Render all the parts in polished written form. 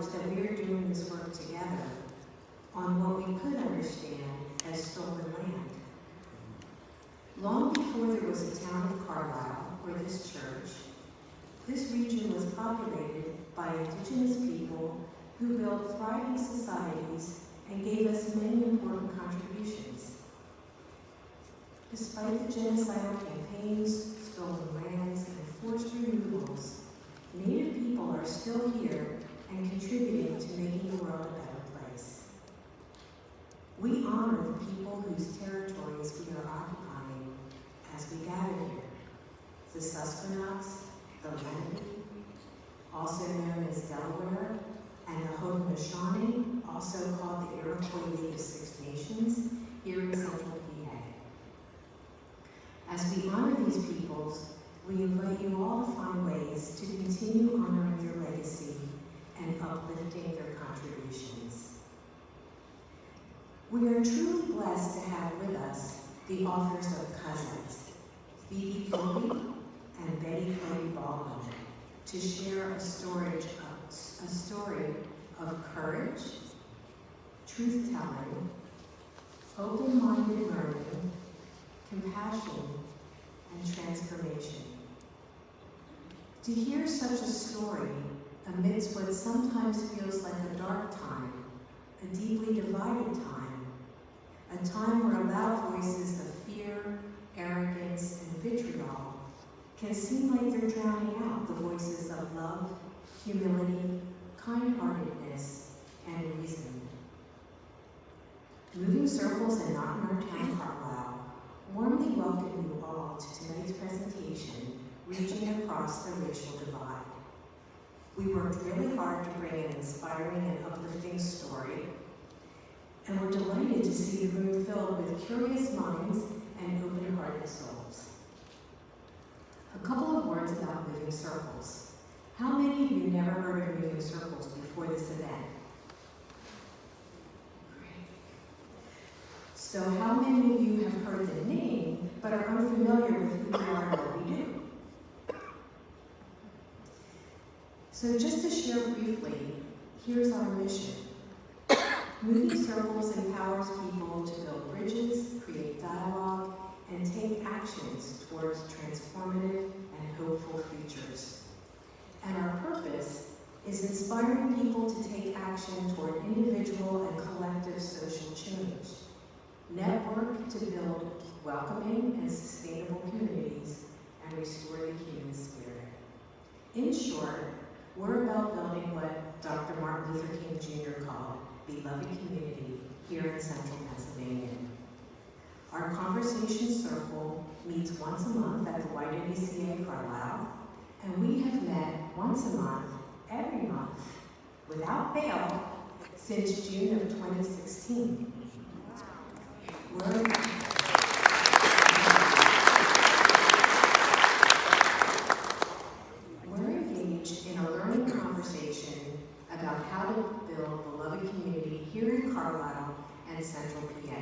acknowledge that we are doing this work together on what we could understand as stolen land. Long before there was a town of Carlisle or this church, this region was populated by indigenous people who built thriving societies and gave us many important contributions. Despite the genocidal campaigns, stolen lands, and forced removals, Native people are still here and contributing to making the world a better place. We honor the people whose territories we are occupying as we gather here. The Susquennox, the Lenape, also known as Delaware, and the Haudenosaunee, also called the Iroquois League of Six Nations, here in central PA. As we honor these peoples, we invite you all to find ways to continue honoring their legacy and uplifting their contributions. We are truly blessed to have with us the authors of Cousins, Phoebe and Betty Cody Baldwin, to share a story of courage, truth-telling, open-minded learning, compassion, and transformation. To hear such a story amidst what sometimes feels like a dark time, a deeply divided time, a time where loud voices of fear, arrogance, and vitriol can seem like they're drowning out the voices of love, humility, kind-heartedness, and reason. Moving Circles and Not in Our Town, Carlisle warmly welcome you all to tonight's presentation, Reaching Across the Racial Divide. We worked really hard to bring an inspiring and uplifting story, and we're delighted to see the room filled with curious minds and open-hearted souls. A couple of words about Moving Circles. How many of you never heard of Moving Circles before this event? Great. So how many of you have heard the name, but are unfamiliar with who we are and what we do? So just to share briefly, here's our mission. Moving Circles empowers people to build bridges, create dialogue, and take actions towards transformative and hopeful futures. And our purpose is inspiring people to take action toward individual and collective social change. Network to build welcoming and sustainable communities and restore the human spirit. In short, we're about building what Dr. Martin Luther King Jr. called beloved community here in central Pennsylvania. Our conversation circle meets once a month at the YWCA Carlisle, and we have met once a month, every month, without fail, since June of 2016. We're engaged in a learning conversation about how to build beloved community here in Carlisle and central PA.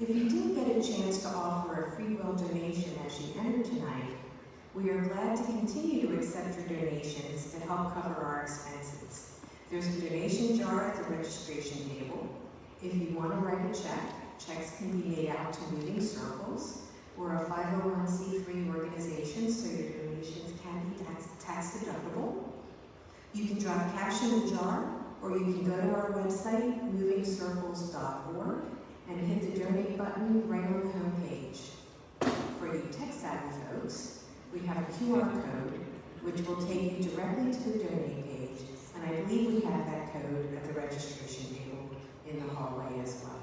If you didn't get a chance to offer a free will donation as you enter tonight, we are glad to continue to accept your donations to help cover our expenses. There's a donation jar at the registration table. If you want to write a check, checks can be made out to Moving Circles. We're a 501c3 organization, so your donations can be tax deductible. You can drop cash in the jar, or you can go to our website, movingcircles.org, and hit the donate button right on the home page. For you tech-savvy folks, we have a QR code, which will take you directly to the donate page, and I believe we have that code at the registration table in the hallway as well.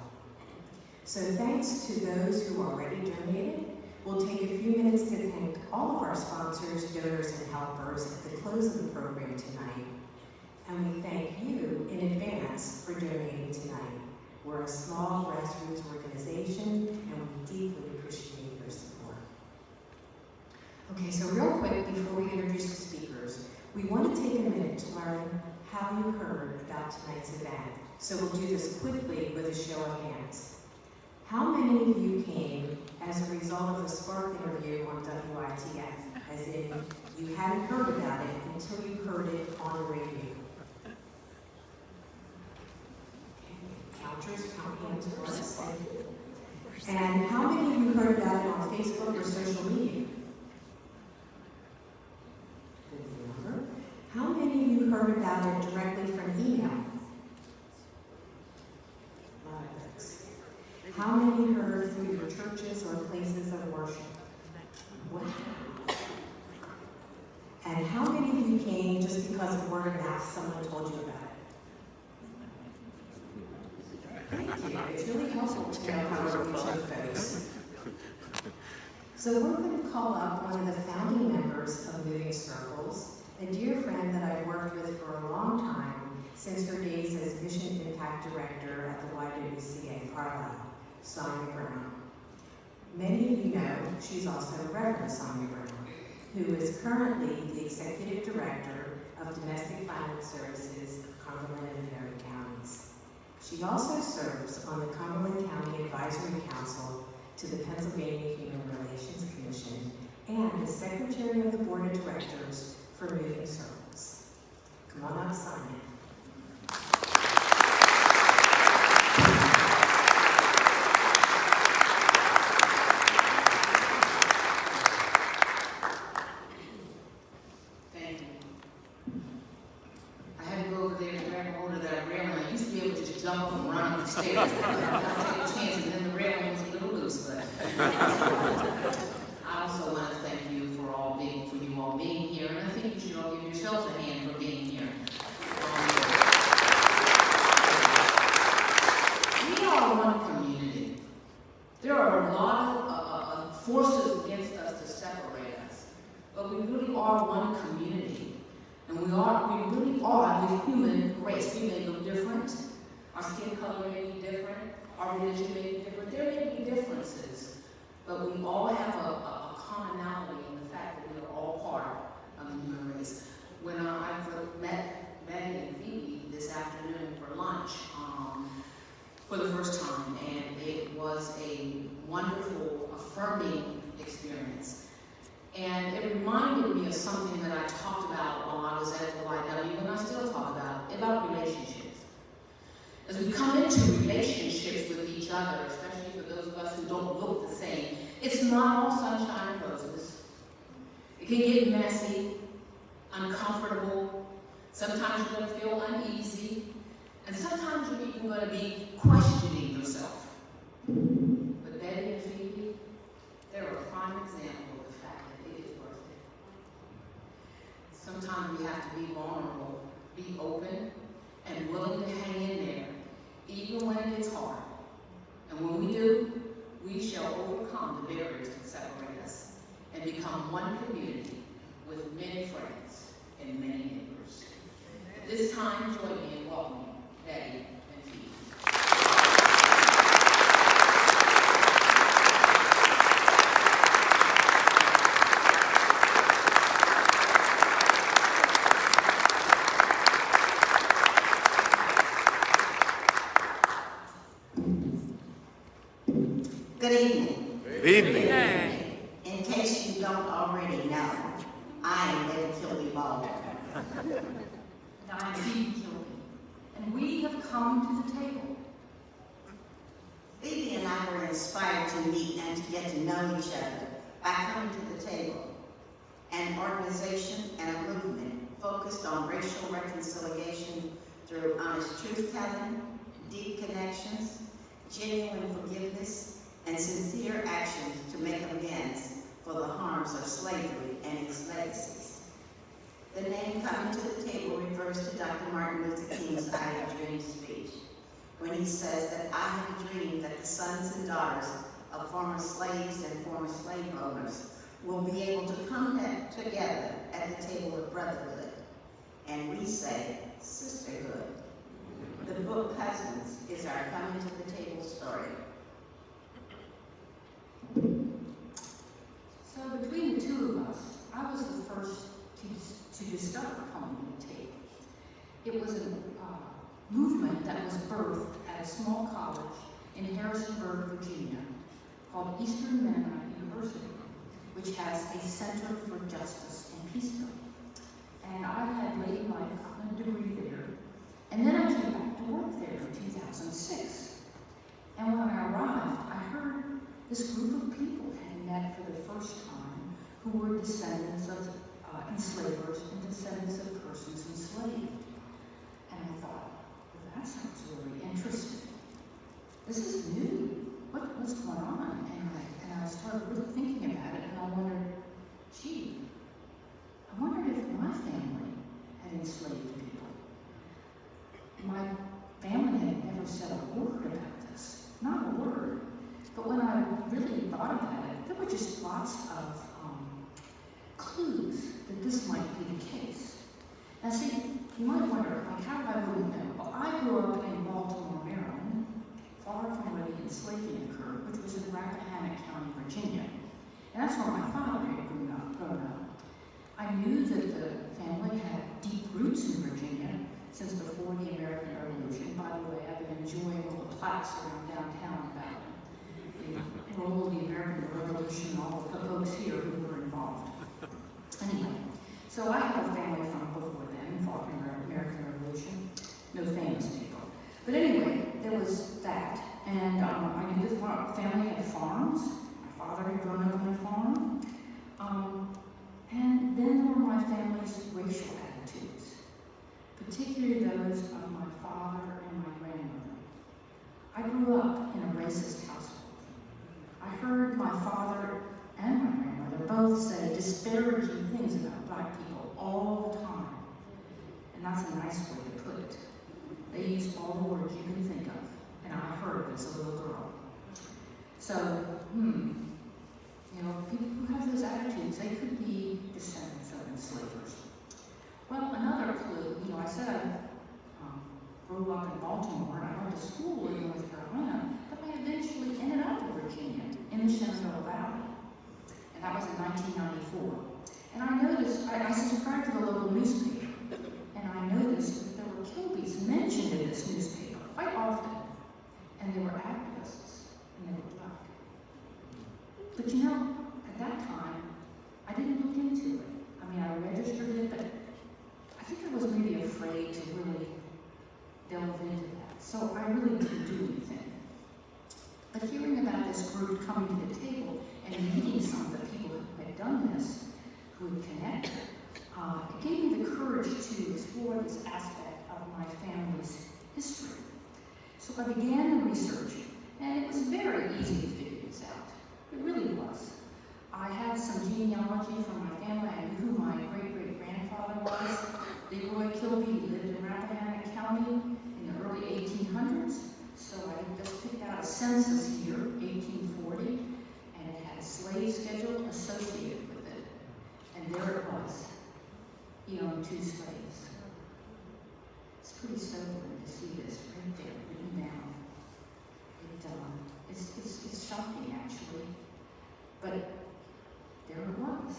So thanks to those who already donated. We'll take a few minutes to thank all of our sponsors, donors, and helpers at the close of the program tonight. And we thank you in advance for donating tonight. We're a small grassroots organization, and we deeply appreciate your support. Okay, so real quick, before we introduce the speakers, we want to take a minute to learn how you heard about tonight's event. So we'll do this quickly with a show of hands. How many of you came as a result of the Spark interview on WITF, as in you hadn't heard about it until you heard it on the radio? encounters, count hands for us. And how many of you heard about it on Facebook or social media? Good number. How many of you heard about it directly from email? A lot of folks. How many heard through your churches or places of worship? Wow. And how many of you came just because of word of mouth, someone told you about it? Thank you. It's really helpful to know how to reach out folks. So we're going to call up one of the founding members of Moving Circles, a dear friend that I've worked with for a long time, since her days as Mission Impact Director at the YWCA Carlisle, Sonia Brown. Many of you know she's also Reverend Sonia Brown, who is currently the Executive Director of Domestic Violence Services of Cumberland and Berry Counties. She also serves on the Cumberland County Advisory Council to the Pennsylvania Human Relations Commission and is Secretary of the Board of Directors for Moving Circles. Come on up, Sonia. But we all have a commonality in the fact that we are all part of the human race. When I met Betty and Phoebe this afternoon for lunch for the first time, and it was a wonderful, affirming experience. And it reminded me of something that I talked about while I was at the YW, and I still talk about relationships. As we come into relationships with each other, especially for those of us who don't look the same, it's not all sunshine and roses. It can get messy, uncomfortable. Sometimes you're going to feel uneasy, and sometimes you're even going to be questioning yourself. But Betty and Phoebe, they're a prime example of the fact that it is worth it. Sometimes we have to be vulnerable, be open, and willing to hang in there, even when it gets hard. And when we do, we shall overcome the barriers that separate us and become one community with many friends and many neighbors. At this time, join me in welcoming Betty and Phoebe. Good evening. Good evening. Hey. In case you don't already know, I am Betty Kilby Baldwin. And I'm Phoebe Kilby, and we have come to the table. Phoebe and I were inspired to meet and to get to know each other by coming to the table, an organization and a movement focused on racial reconciliation through honest truth-telling, deep connections, genuine forgiveness, and sincere actions to make amends for the harms of slavery and its legacies. The name coming to the table refers to Dr. Martin Luther King's I Have a Dream speech, when he says that I have a dream that the sons and daughters of former slaves and former slave owners will be able to come together at the table of brotherhood, and we say sisterhood. The book Cousins is our coming to the table story. So between the two of us, I was the first to discover coming to the table. It was a movement that was birthed at a small college in Harrisonburg, Virginia, called Eastern Mennonite University, which has a Center for Justice and Peace Building. And I had late in life gotten a degree there, and then I came back to work there in 2006. this group of people had met for the first time who were descendants of enslavers and descendants of persons enslaved. And I thought, well, that sounds really interesting. This is new. What's going on? And I started really thinking about it, and I wondered, gee, I wondered if my family had enslaved people. My family had never said a word about this, not a word. But when I really thought about it, there were just lots of clues that this might be the case. Now see, you might wonder, like, how I wouldn't know. Well, I grew up in Baltimore, Maryland, far from where the enslavement occurred, which was in Rappahannock County, Virginia. And that's where my father had grown up. I knew that the family had deep roots in Virginia since before the American Revolution. By the way, I've been enjoying all the plaques around downtown about the role of the American Revolution, all of the folks here who were involved. Anyway, so I have a family from before then, fought in the American Revolution. No famous people. But anyway, there was that. And I knew the family had farms. My father had grown up on a farm. And then there were my family's racial attitudes, particularly those of my father and my grandmother. I grew up in a racist household. I heard my father and my grandmother both say disparaging things about black people all the time. And that's a nice way to put it. They used all the words you can think of, and I heard as a little girl. So, you know, people who have those attitudes, they could be descendants of enslavers. Well, another clue, you know, I said I grew up in Baltimore, and I went to school in North Carolina, but I eventually ended up in Virginia, in the Shenandoah Valley. And that was in 1994. And I noticed, I subscribed to the local newspaper, and I noticed that there were Kilbys mentioned in this newspaper quite often. And they were activists, and they were black. But you know, at that time, I didn't look into it. I mean, I registered it, but I think I was maybe afraid to really delve into that. So I really didn't do anything. But hearing about this group coming to the table and meeting some of the people who had done this, who had connected, it gave me the courage to explore this aspect of my family's history. So I began the research, and it was very easy to figure this out. It really was. I had some genealogy from my family. I knew who my great-great-grandfather was. Leroy Kilby. He lived in Rappahannock County in the early 1800s. So I just picked out a census year, 1840, and it had a slave schedule associated with it. And there it was. He owned 2 slaves. It's pretty sobering to see this right there, written down. It's shocking, actually. But there it was.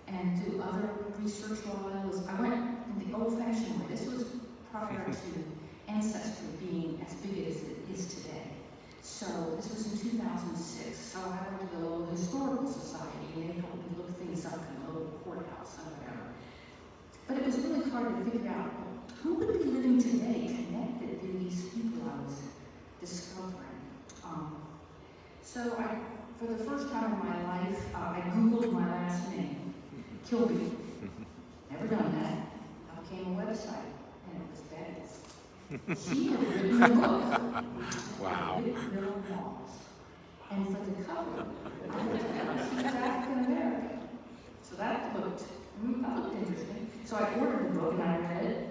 And to other research while I went in the old-fashioned way. This was prior to Ancestry being as big as it is today. So this was in 2006. So I went to the local historical society, and they helped me look things up in the local courthouse or whatever. But it was really hard to figure out who would be living today connected to these people I was discovering. So for the first time in my life, I Googled my last name, Kilby. Never done that. I became a website, and it was Betty's. She had written a book. Wow. Little Walls. And for the cover, I looked at her. She was African American. So that looked interesting. So I ordered the book and I read it.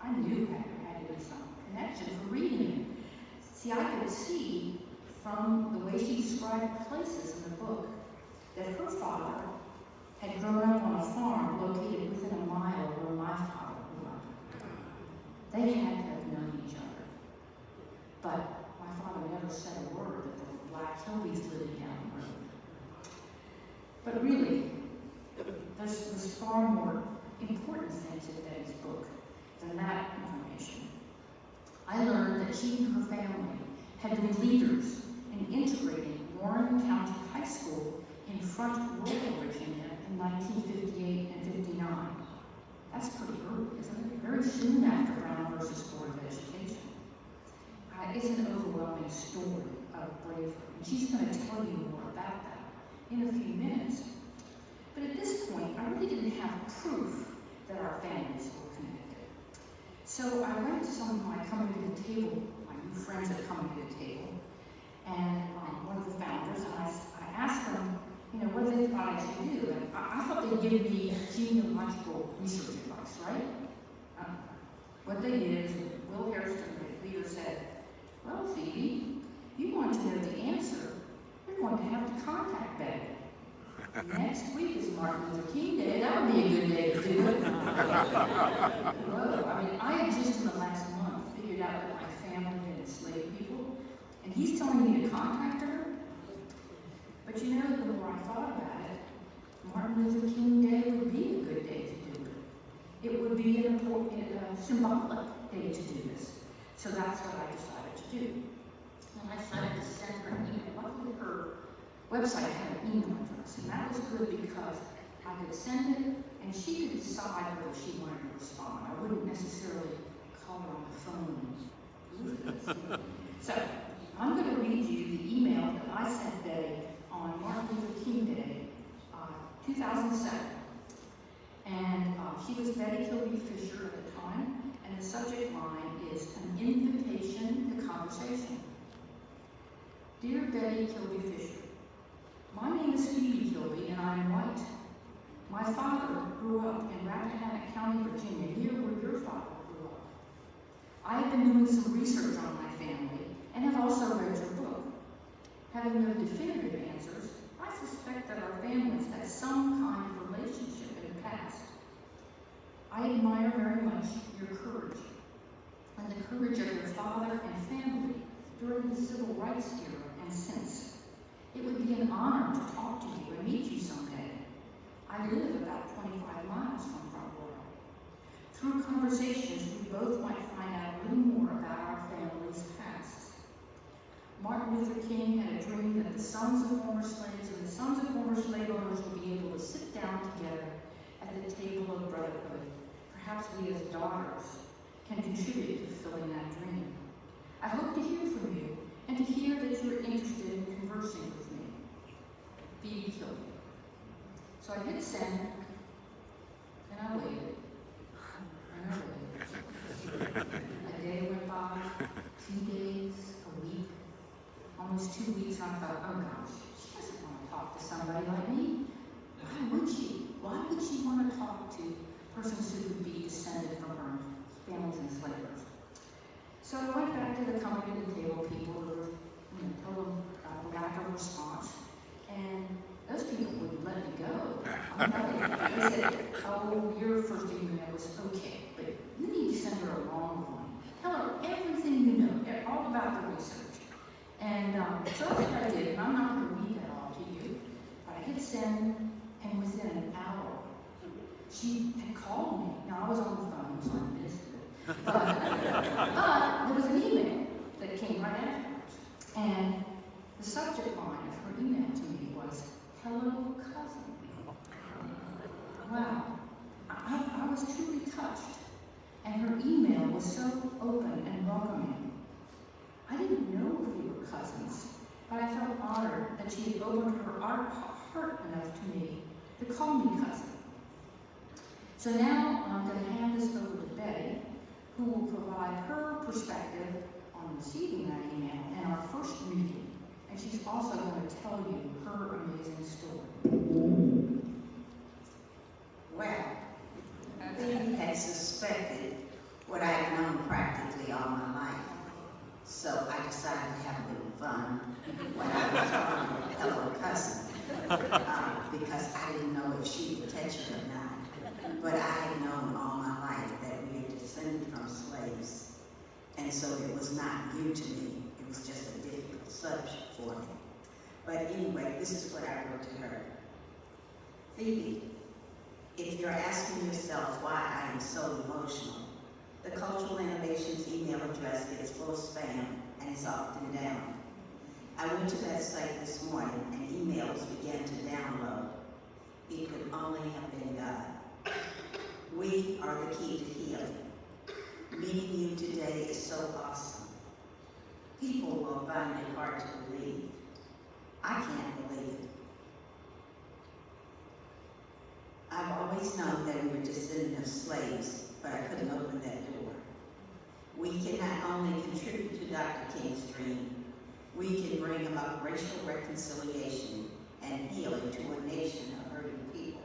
I knew there had to be some connection for reading it. See, I could see from the way she described places in the book that her father had grown up on a farm located within a mile where my father grew up. They had to have known each other. But my father never said a word that there were black Kilbys living down the road. But really, there's far more important things in Betty's book than that information. I learned that she and her family had been leaders in integrating Warren County High School in front rural Virginia in 1958 and 59. That's pretty early, isn't it? Very soon after Brown versus Board of Education. It's an overwhelming story of bravery. And she's going to tell you more about that in a few minutes. But at this point, I really didn't have proof that our families were connected. So I went to some of my coming to the table, my new friends at coming to the table, and one of the founders, and I asked them, you know, what they thought I should do. And I thought they'd give me genealogical research advice, right? What they did is Will Harrison, the leader, said, well, Phoebe, you want to know the answer, you're going to have to contact Betty. Next week is Martin Luther King Day. That would be a good day to do it. Whoa, I mean, I had just in the last month figured out that my family had enslaved people, and he's telling me to contact her? But you know, the more I thought about it, Martin Luther King Day would be a good day to do it. It would be an important, symbolic day to do this. So that's what I decided to do. And I decided to send her an email. Luckily, her website had an email address, and that was good because I could send it, and she could decide whether she wanted to respond. I wouldn't necessarily call her on the phone. So, I'm going to read you the email that I sent Betty on Martin Luther King Day, 2007. And she was Betty Kilby Fisher at the time, and the subject line is an invitation to conversation. Dear Betty Kilby Fisher, my name is Phoebe Kilby, and I am white. My father grew up in Rappahannock County, Virginia, near where your father grew up. I have been doing some research on my family and have also read your book. Having no definitive answers, I suspect that our families had some kind of relationship in the past. I admire very much your courage and the courage of your father and family during the civil rights era and since. It would be an honor to talk to you and meet you someday. I live about 25 miles from Front Royal. Through conversations, we both might find out a little more about our family's past. Martin Luther King had a dream that the sons of former slaves and the sons of former slave owners would be able to sit down together at the table of brotherhood. Perhaps we as daughters can contribute to fulfilling that dream. I hope to hear from you and to hear that you're interested in conversing with me. Phoebe Kilby. So I hit send, and I waited, and I waited. A day went by, 2 days, a week, almost 2 weeks, and I thought, oh gosh, she doesn't want to talk to somebody like me. Why would she? Why would she want to talk to persons who would be descended from her family's enslavers? So I went back to the company at the table, people who were, told them about the lack of response, and those people wouldn't let me go. They said, oh, your first email was okay, but you need to send her a long one. Tell her everything you know, all about the research. And so that's what I did, and I'm not going to read that all to you, but I hit send, and within an hour, she had called me. Now, I was on the phone, so I missed it. But there was an email that came right afterwards. And the subject line of her email to me was, hello, cousin. Wow. I was truly touched. And her email was so open and welcoming. I didn't know we were cousins, but I felt honored that she had opened her heart enough to me to call me cousin. So now I'm going to hand this over to Betty, who will provide her perspective on receiving that email and our first meeting. And she's also going to tell you her amazing story. Well, Phoebe had suspected what I had known practically all my life. So I decided to have a little fun when I was talking to hello cousin, because I didn't know if she would catch it or not. But I had known all my life that we had descended from slaves. And so it was not new to me. It was just a difficult subject for me. But anyway, this is what I wrote to her. Phoebe, if you're asking yourself why I am so emotional, the Cultural Innovations email address gets full of spam and it's often down. I went to that site this morning and emails began to download. It could only have been God. We are the key to healing. Meeting you today is so awesome. People will find it hard to believe. I can't believe it. I've always known that we were descendants of slaves, but I couldn't open that door. We can not only contribute to Dr. King's dream, we can bring about racial reconciliation and healing to a nation of hurting people.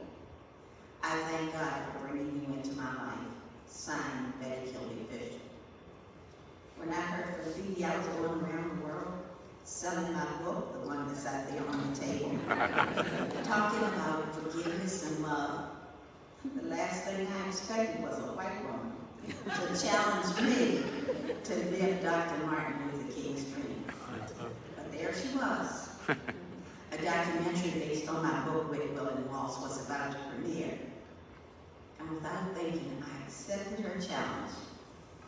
I thank God for bringing you into my life. Signed, Betty Kilby Fisher. When I heard from Phoebe, I was going around the world selling my book, the one that's out there on the table, talking about forgiveness and love. The last thing I expected was a white woman to challenge me to live Dr. Martin Luther King's dream. But there she was. A documentary based on my book, Whitwell and Waltz, was about to premiere. And without thinking, I accepted her challenge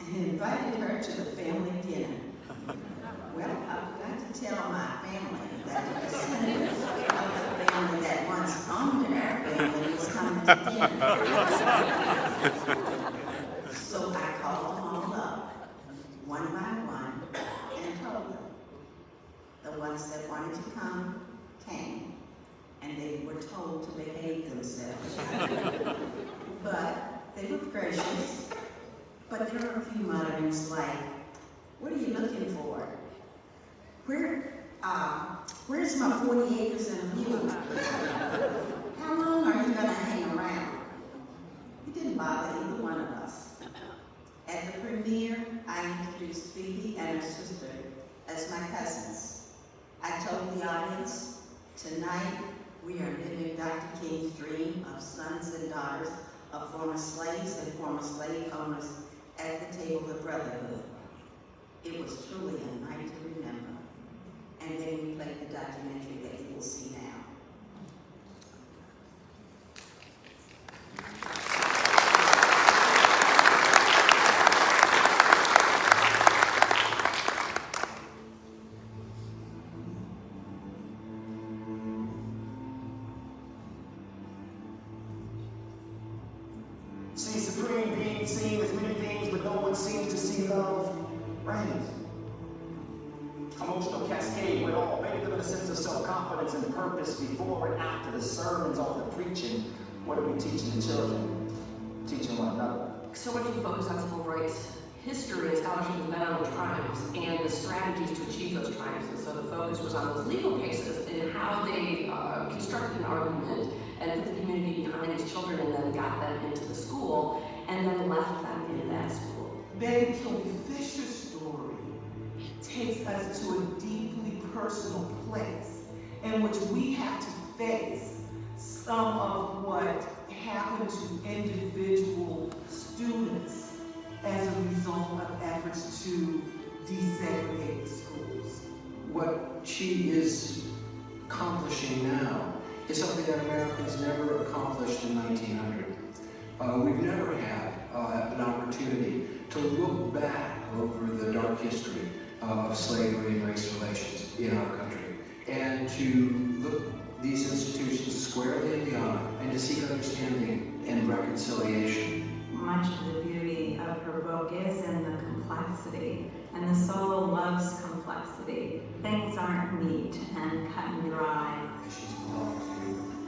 and invited her to the family dinner. Well, I forgot to tell my family that the descendants of the family that once owned our family was coming to dinner. So I called them all up, one by one, and told them. The ones that wanted to come came, and they were told to behave themselves. But they were gracious. But there were a few mutterings like, "What are you looking for? Where's my 40 acres and a mule? How long are you gonna hang around?" It didn't bother either one of us. At the premiere, I introduced Phoebe and her sister as my cousins. I told the audience, tonight we are living Dr. King's dream of sons and daughters of former slaves and former slave owners at the table of brotherhood. It was truly a night to remember. And then we played the documentary that you will see now. See supreme being seen as many things, but no one seems to see love reigns. Emotional cascade with all, maybe live in a sense of self-confidence and purpose before and after the sermons, all the preaching. What are we teaching the children? Teaching one another. So much of the focus on civil rights history and scholarship has been on the triumphs and the strategies to achieve those triumphs. And so the focus was on those legal cases and how they constructed an argument and put the community behind these children and then got them into the school and then left them in that school. Betty Kilby Fisher's story takes us to a deeply personal place in which we have to face some of what happened to individual students as a result of efforts to desegregate schools. What she is accomplishing now is something that Americans never accomplished in 1900. We've never had an opportunity to look back over the dark history of slavery and race relations in our country and to look these institutions squarely in the eye and to seek understanding and reconciliation. Much of the beauty of her book is in the complexity, and the soul loves complexity. Things aren't neat and cut and dry. She's belonged to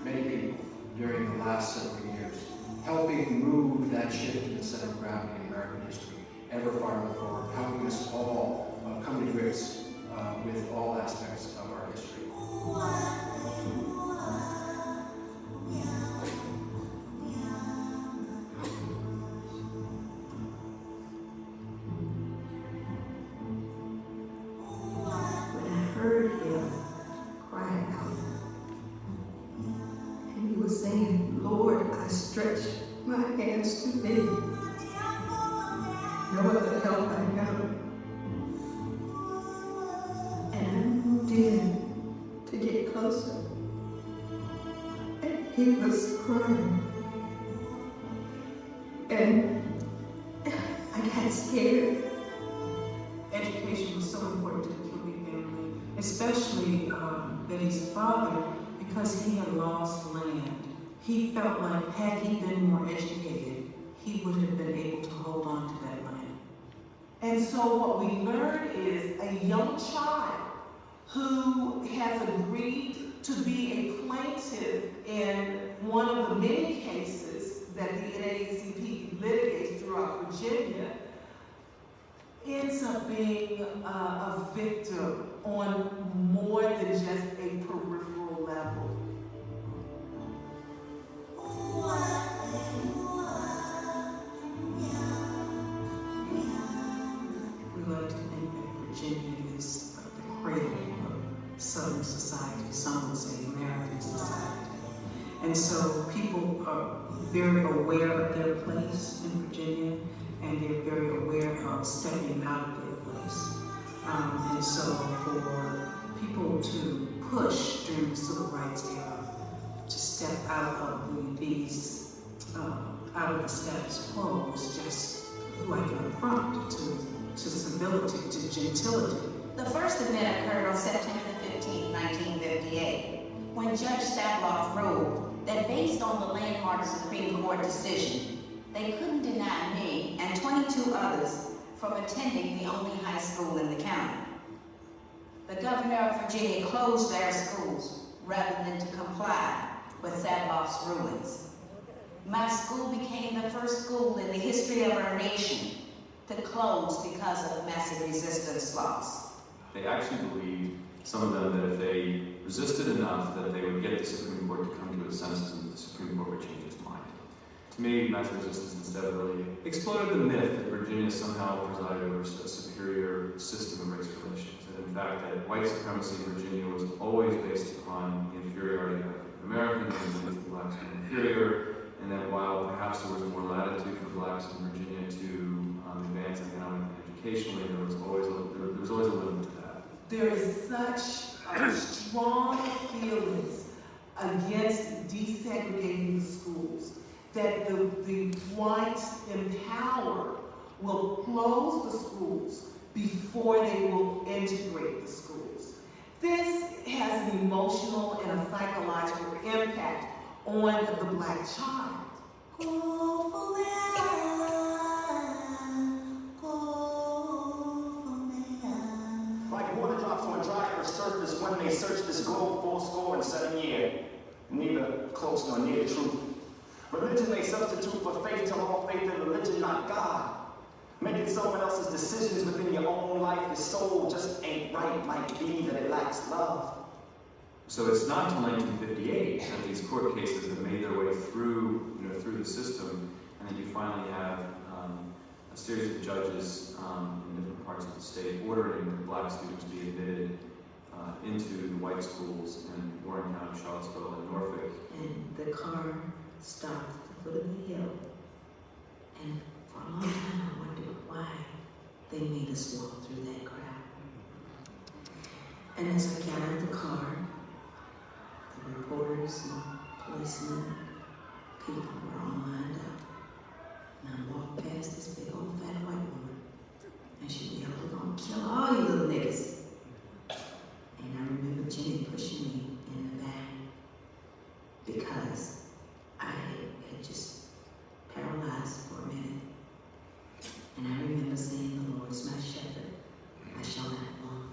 many people during the last several years, helping move that shift in the center of gravity in American history ever farther forward, helping us all come to grips with all aspects of our history. When I heard him cry out, and he was saying, "Lord, I stretch my hands to thee. No other help I know." And I moved in to get closer, and he was crying. And I got scared. Education was so important to the Kilby family, especially Betty's father, because he had lost land. He felt like had he been more educated, he would have been able to hold on to that land. And And so what we learn is a young child who has agreed to be a plaintiff in one of the many cases that the NAACP litigates throughout Virginia ends up being a victim on more than just a peripheral level. We like to think that Virginia is the cradle of Southern society, some would say American society. And so people are very aware of their place in Virginia, and they're very aware of stepping out of their place. And so for people to push during the civil rights era to step out of out of the status quo was just like an affront to civility, to gentility. The first event occurred on September 15, 1958, when Judge Savloff ruled that based on the landmark Supreme Court decision, they couldn't deny me and 22 others from attending the only high school in the county. The governor of Virginia closed their schools rather than to comply with Savloff's rulings. My school became the first school in the history of our nation to close because of massive resistance laws. They actually believed, some of them, that if they resisted enough that they would get the Supreme Court to come to its senses and the Supreme Court would change its mind. To me, massive resistance instead really exploded the myth that Virginia somehow presided over a superior system of race relations. And in fact, that white supremacy in Virginia was always based upon the inferiority of Americans and the blacks were inferior, and that while perhaps there was more latitude for blacks in Virginia to advance economically and educationally, there was always a limit to that. There is such strong feelings against desegregating the schools that the whites in power will close the schools before they will integrate the schools. This has an emotional and a psychological impact on the black child. Like water drops on dry earth's surface when they search this globe 407 years, neither close nor near the truth. Religion may substitute for faith till all faith in religion, not God. Making someone else's decisions within your own life, your soul just ain't right, might be that it lacks love. So it's not until 1958 that these court cases have made their way through, through the system, and then you finally have a series of judges in different parts of the state ordering that black students be admitted into the white schools in Warren County, Charlottesville, and Norfolk. And the car stopped at the foot of the hill, and for a long time I wondered why they made us walk through that crowd. And as I got out of the car, the reporters and policemen, people were all lined up. And I walked past this big old fat white woman, and she yelled, "We're gonna kill all you little niggas." And I remember Jenny pushing me in the back because I had just paralyzed for a minute. And I remember saying, "The Lord is my shepherd, I shall not want."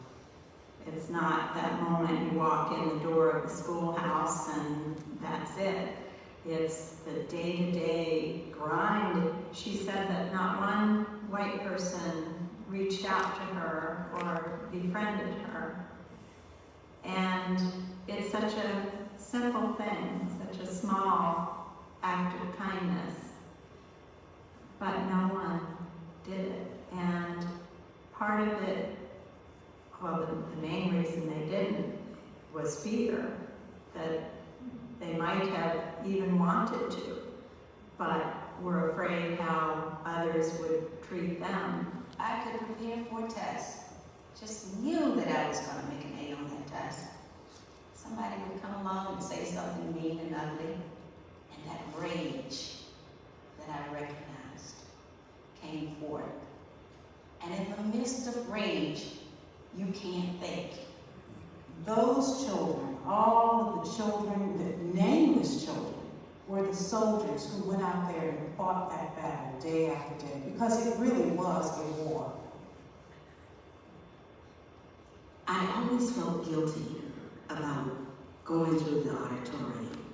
It's not that moment you walk in the door of the schoolhouse and that's it. It's the day-to-day grind. She said that not one white person reached out to her or befriended her. And it's such a simple thing, such a small act of kindness. But no one did it. And part of it, well, the main reason they didn't was fear, that they might have even wanted to, but were afraid how others would treat them. I could prepare for a test. Just knew that I was going to make an A on that test. Somebody would come along and say something mean and ugly, and that rage that I recognized came forth. And in the midst of rage, you can't think. Those children, all of the children, the nameless children, were the soldiers who went out there and fought that battle day after day, because it really was a war. I always felt guilty about going through the auditorium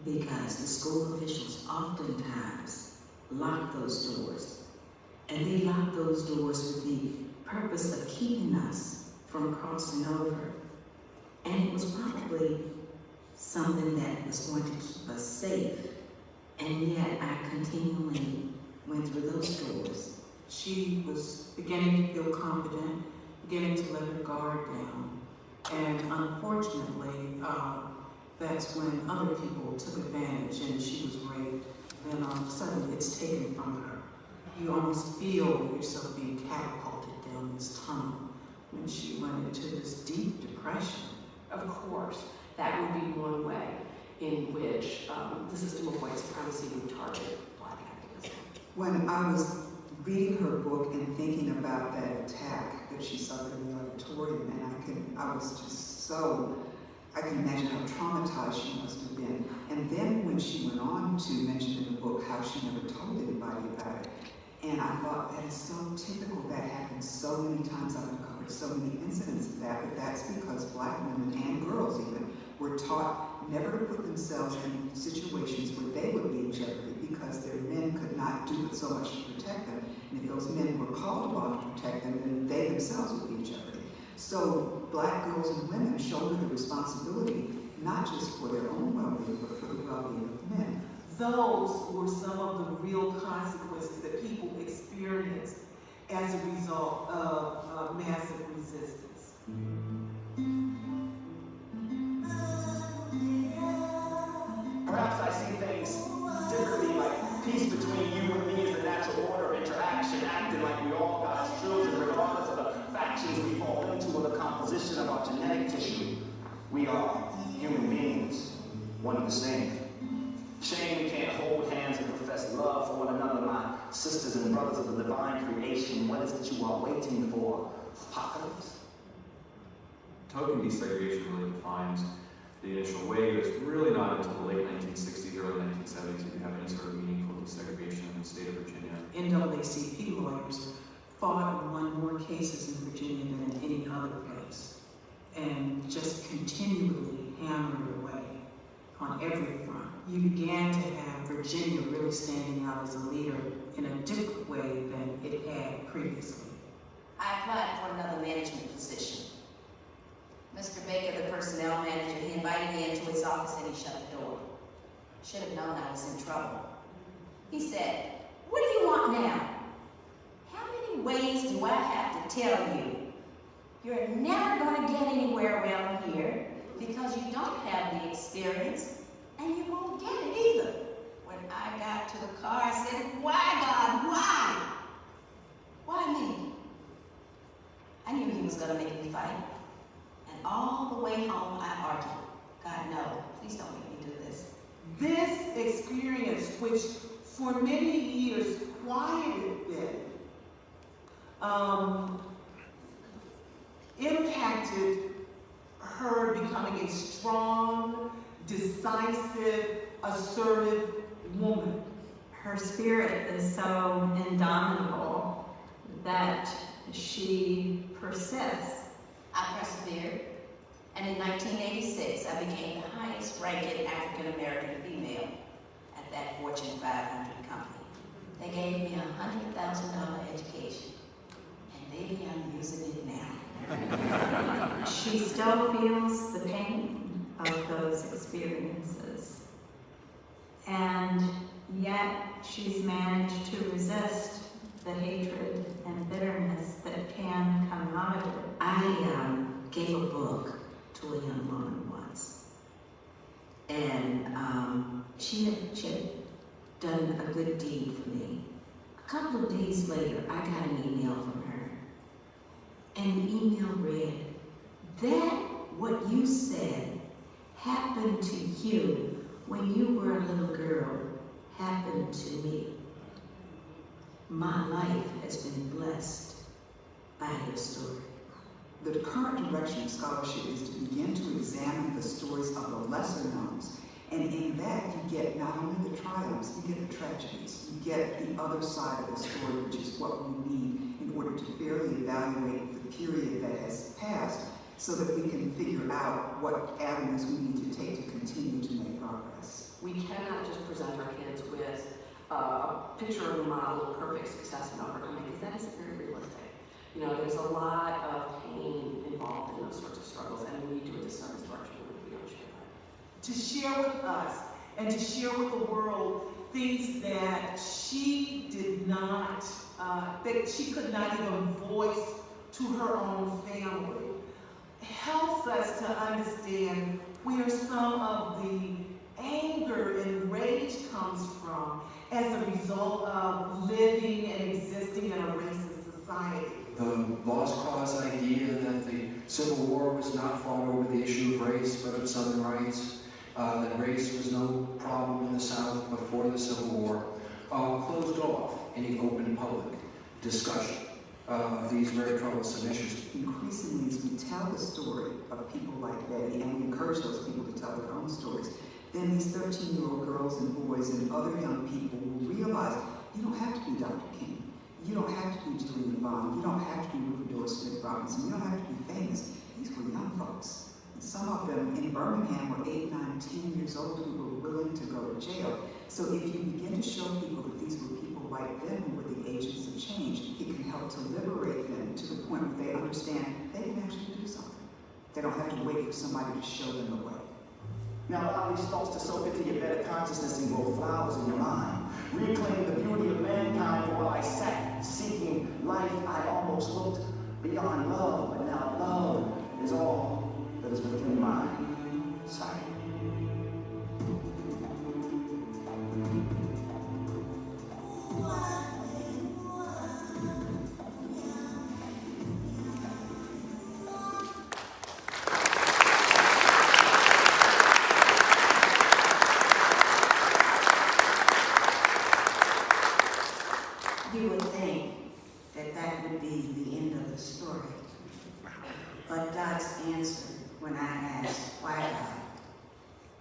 because the school officials oftentimes lock those doors. And they lock those doors with the purpose of keeping us from crossing over. And it was probably something that was going to keep us safe. And yet I continually went through those doors. She was beginning to feel confident, beginning to let her guard down. And unfortunately, that's when other people took advantage and she was raped. Then all of a sudden it's taken from her. You almost feel yourself being catapulted down this tunnel when she went into this deep depression. Of course, that would be one way in which the system of white supremacy would target Black activism. When I was reading her book and thinking about that attack that she suffered in the auditorium, and I was just so, I can imagine how traumatized she must have been. And then when she went on to mention in the book how she never told anybody about it, and I thought that is so typical. That happens so many times. I've uncovered so many incidents of that, but that's because Black women and girls even were taught never to put themselves in situations where they would be in jeopardy because their men could not do so much to protect them. And if those men were called upon to protect them, then they themselves would be in jeopardy. So Black girls and women shoulder the responsibility not just for their own well-being, but for the well-being of men. Those were some of the real consequences that people experienced as a result of massive resistance. Perhaps I see things differently, like peace between you and me is a natural order of interaction, acting like we all God's children, regardless of the factions we fall into or the composition of our genetic tissue. We are human beings, one and the same. Shame we can't hold hands and profess love for one another, my sisters and brothers of the divine creation. What is it you are waiting for? Apocalypse? Token desegregation really defines the initial wave. It's really not until the late 1960s, early 1970s that you have any sort of meaningful desegregation in the state of Virginia. NAACP lawyers fought and won more cases in Virginia than in any other place, and just continually hammered away on every front. You began to have Virginia really standing out as a leader in a different way than it had previously. I applied for another management position. Mr. Baker, the personnel manager, he invited me into his office and he shut the door. Should have known I was in trouble. He said, "What do you want now? How many ways do I have to tell you? You're never going to get anywhere around here because you don't have the experience and you won't get it either." When I got to the car, I said, "Why, God, why? Why me?" I knew he was going to make me fight. And all the way home, I argued, "God, no, please don't make me do this." This experience, which for many years quieted them, impacted her becoming a strong, decisive, assertive woman. Her spirit is so indomitable that she persists. I persevered, and in 1986, I became the highest-ranking African-American female at that Fortune 500 company. They gave me a $100,000 education, and maybe I'm using it now. She still feels the pain of those experiences, and yet she's managed to resist the hatred and bitterness that can come out of it. I gave a book to a young woman once, and she had done a good deed for me. A couple of days later, I got an email from her, and the email read, "That what you said happened to you when you were a little girl happened to me. My life has been blessed by your story." The current direction of scholarship is to begin to examine the stories of the lesser knowns. And in that, you get not only the triumphs, you get the tragedies. You get the other side of the story, which is what we need in order to fairly evaluate the period that has passed so that we can figure out what avenues we need to take to continue to make progress. We cannot just present our kids with a picture of a model of perfect success and overcoming, because that isn't very realistic. You know, there's a lot of pain involved in those sorts of struggles, and we need to do a disservice to our children if we don't share that. To share with us and to share with the world things that she did not, that she could not even voice to her own family, helps us to understand where some of the anger and rage comes from as a result of living and existing in a racist society. The lost cause idea that the Civil War was not fought over the issue of race, but of Southern rights, that race was no problem in the South before the Civil War, closed off any open public discussion of these very troublesome issues. Increasingly, as we tell the story of people like Betty, and we encourage those people to tell their own stories, then these 13-year-old girls and boys and other young people will realize you don't have to be Dr. King. You don't have to be Julie Vaughn. You don't have to be Rufus Smith Robinson. You don't have to be famous. These were young folks. And some of them in Birmingham were 8, 9, 10 years old who were willing to go to jail. So if you begin to show people that these were people like them who were the agents of change, it can help to liberate them to the point where they understand they can actually do something. They don't have to wait for somebody to show them the way. Now allow these thoughts to soak into your better consciousness and grow flowers in your mind. Reclaim the beauty of mankind, for while I sat seeking life, I almost looked beyond love, but now love is all that is within my sight. You would think that that would be the end of the story. But God's answer when I asked why God,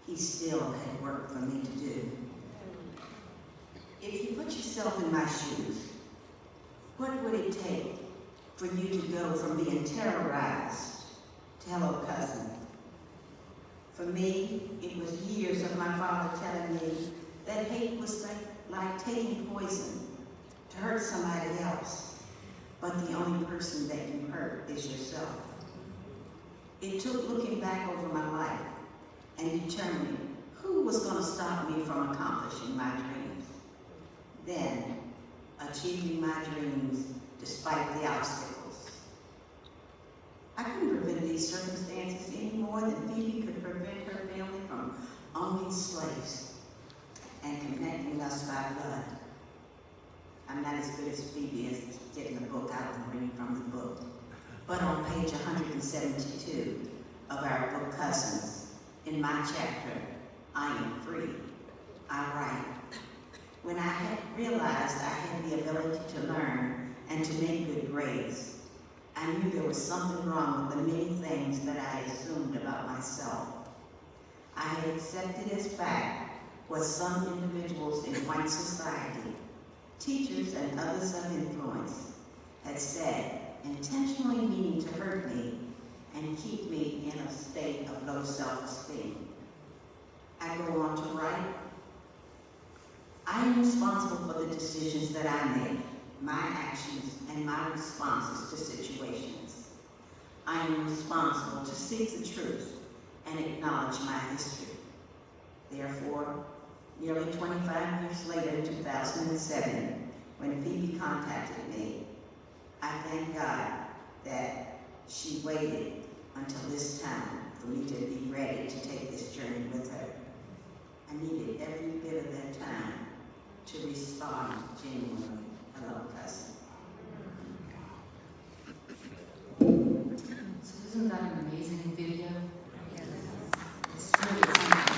He still had work for me to do. If you put yourself in my shoes, what would it take for you to go from being terrorized to hello cousin? For me, it was years of my father telling me that hate was like taking poison to hurt somebody else, but the only person that you hurt is yourself. It took looking back over my life and determining who was going to stop me from accomplishing my dreams. Then, achieving my dreams despite the obstacles. I couldn't prevent these circumstances any more than Phoebe could prevent her family from owning slaves and connecting us by blood. I'm not as good as Phoebe as getting the book out and reading from the book. But on page 172 of our book Cousins, in my chapter, I Am Free, I write, when I had realized I had the ability to learn and to make good grades, I knew there was something wrong with the many things that I assumed about myself. I had accepted as fact what some individuals in white society, teachers and others of influence, had said, intentionally meaning to hurt me and keep me in a state of low self-esteem. I go on to write, I am responsible for the decisions that I make, my actions, and my responses to situations. I am responsible to seek the truth and acknowledge my history. Therefore, nearly 25 years later, in 2007, when Phoebe contacted me, I thank God that she waited until this time for me to be ready to take this journey with her. I needed every bit of that time to respond genuinely. Hello, cousin. So isn't that an amazing video? It's really something.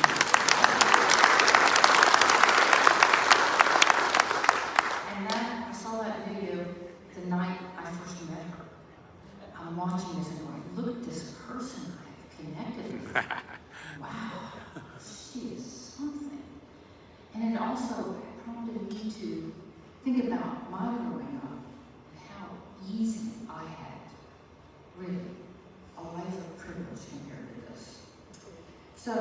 And I saw that video the night I first met her. I'm watching this and going, look at this person I've connected with. Wow, she is something. And it also prompted me to think about my growing up and how easy I had. Really, a life of privilege compared to this. So,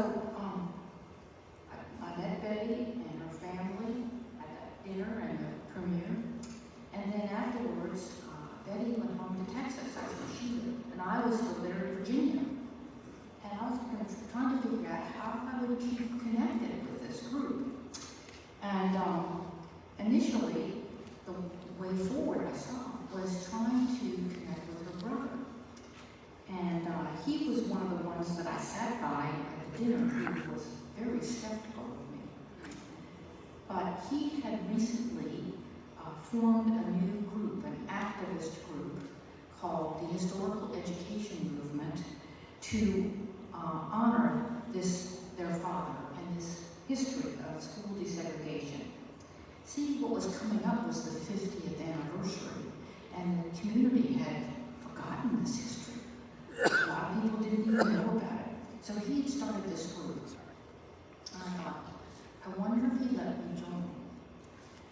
I met Betty and her family at that dinner and the premiere. And then afterwards, Betty went home to Texas, that's where she lived. And I was still there in Virginia. And I was trying to figure out how I would keep connected with this group. And initially, the way forward I saw was trying to connect with her brother. And he was one of the ones that I sat by at the dinner who was very skeptical of me. But he had recently formed a new group, an activist group, called the Historical Education Movement, to honor their father and this history of school desegregation. See, what was coming up was the 50th anniversary, and the community had forgotten this history. A lot of people didn't even know about it. So he had started this group. And I thought, I wonder if he'd let me join.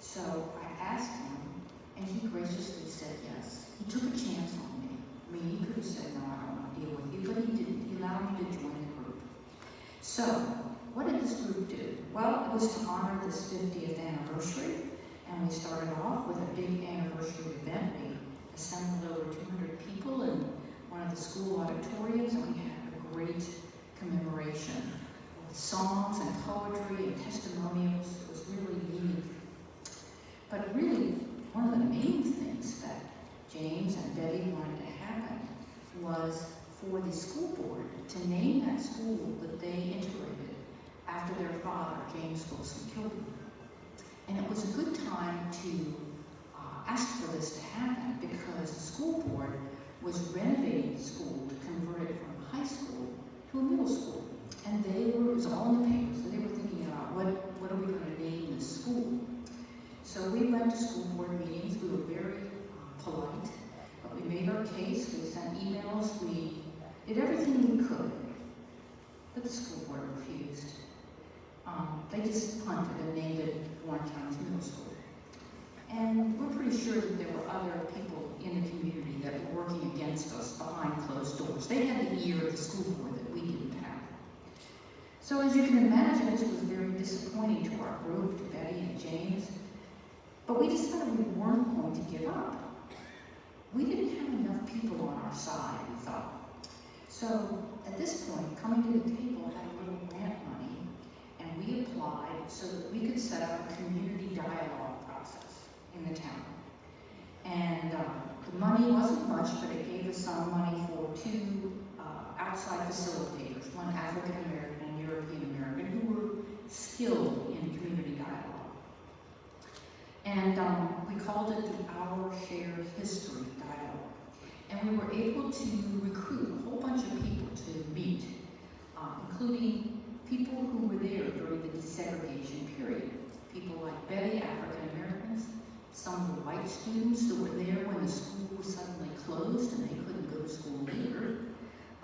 So I asked him, and he graciously said yes. He took a chance on me. I mean, he could have said, no, I don't want to deal with you, but he didn't. He allowed me to join the group. So, what did this group do? Well, it was to honor this 50th anniversary, and we started off with a big anniversary event. We assembled over 200 people in one of the school auditoriums, and we had a great commemoration with songs and poetry and testimonials. It was really neat. But really, one of the main things that James and Betty wanted to happen was for the school board to name that school that they integrated after their father, James Wilson Kilburn. And it was a good time to ask for this to happen because the school board was renovating the school to convert it from high school to a middle school. And it was all in the papers, so they were thinking about what are we going to name this school? So we went to school board meetings. We were very polite, but we made our case. We sent emails. We did everything we could, but the school board refused. They just punted and named it Warren County Middle School. And we're pretty sure that there were other people in the community that were working against us behind closed doors. They had the ear of the school board that we didn't have. So as you can imagine, this was very disappointing to our group, to Betty and James. But we decided we weren't going to give up. We didn't have enough people on our side, we thought. So at this point, coming to the table had a little grant money, and we applied so that we could set up a community dialogue process in the town. And the money wasn't much, but it gave us some money for two outside facilitators, one African American and European American, who were skilled in community dialogue. And we called it the Our Shared History Dialogue. And we were able to recruit a whole bunch of people to meet, including people who were there during the desegregation period. People like Betty, African Americans, some of the white students who were there when the school was suddenly closed and they couldn't go to school later,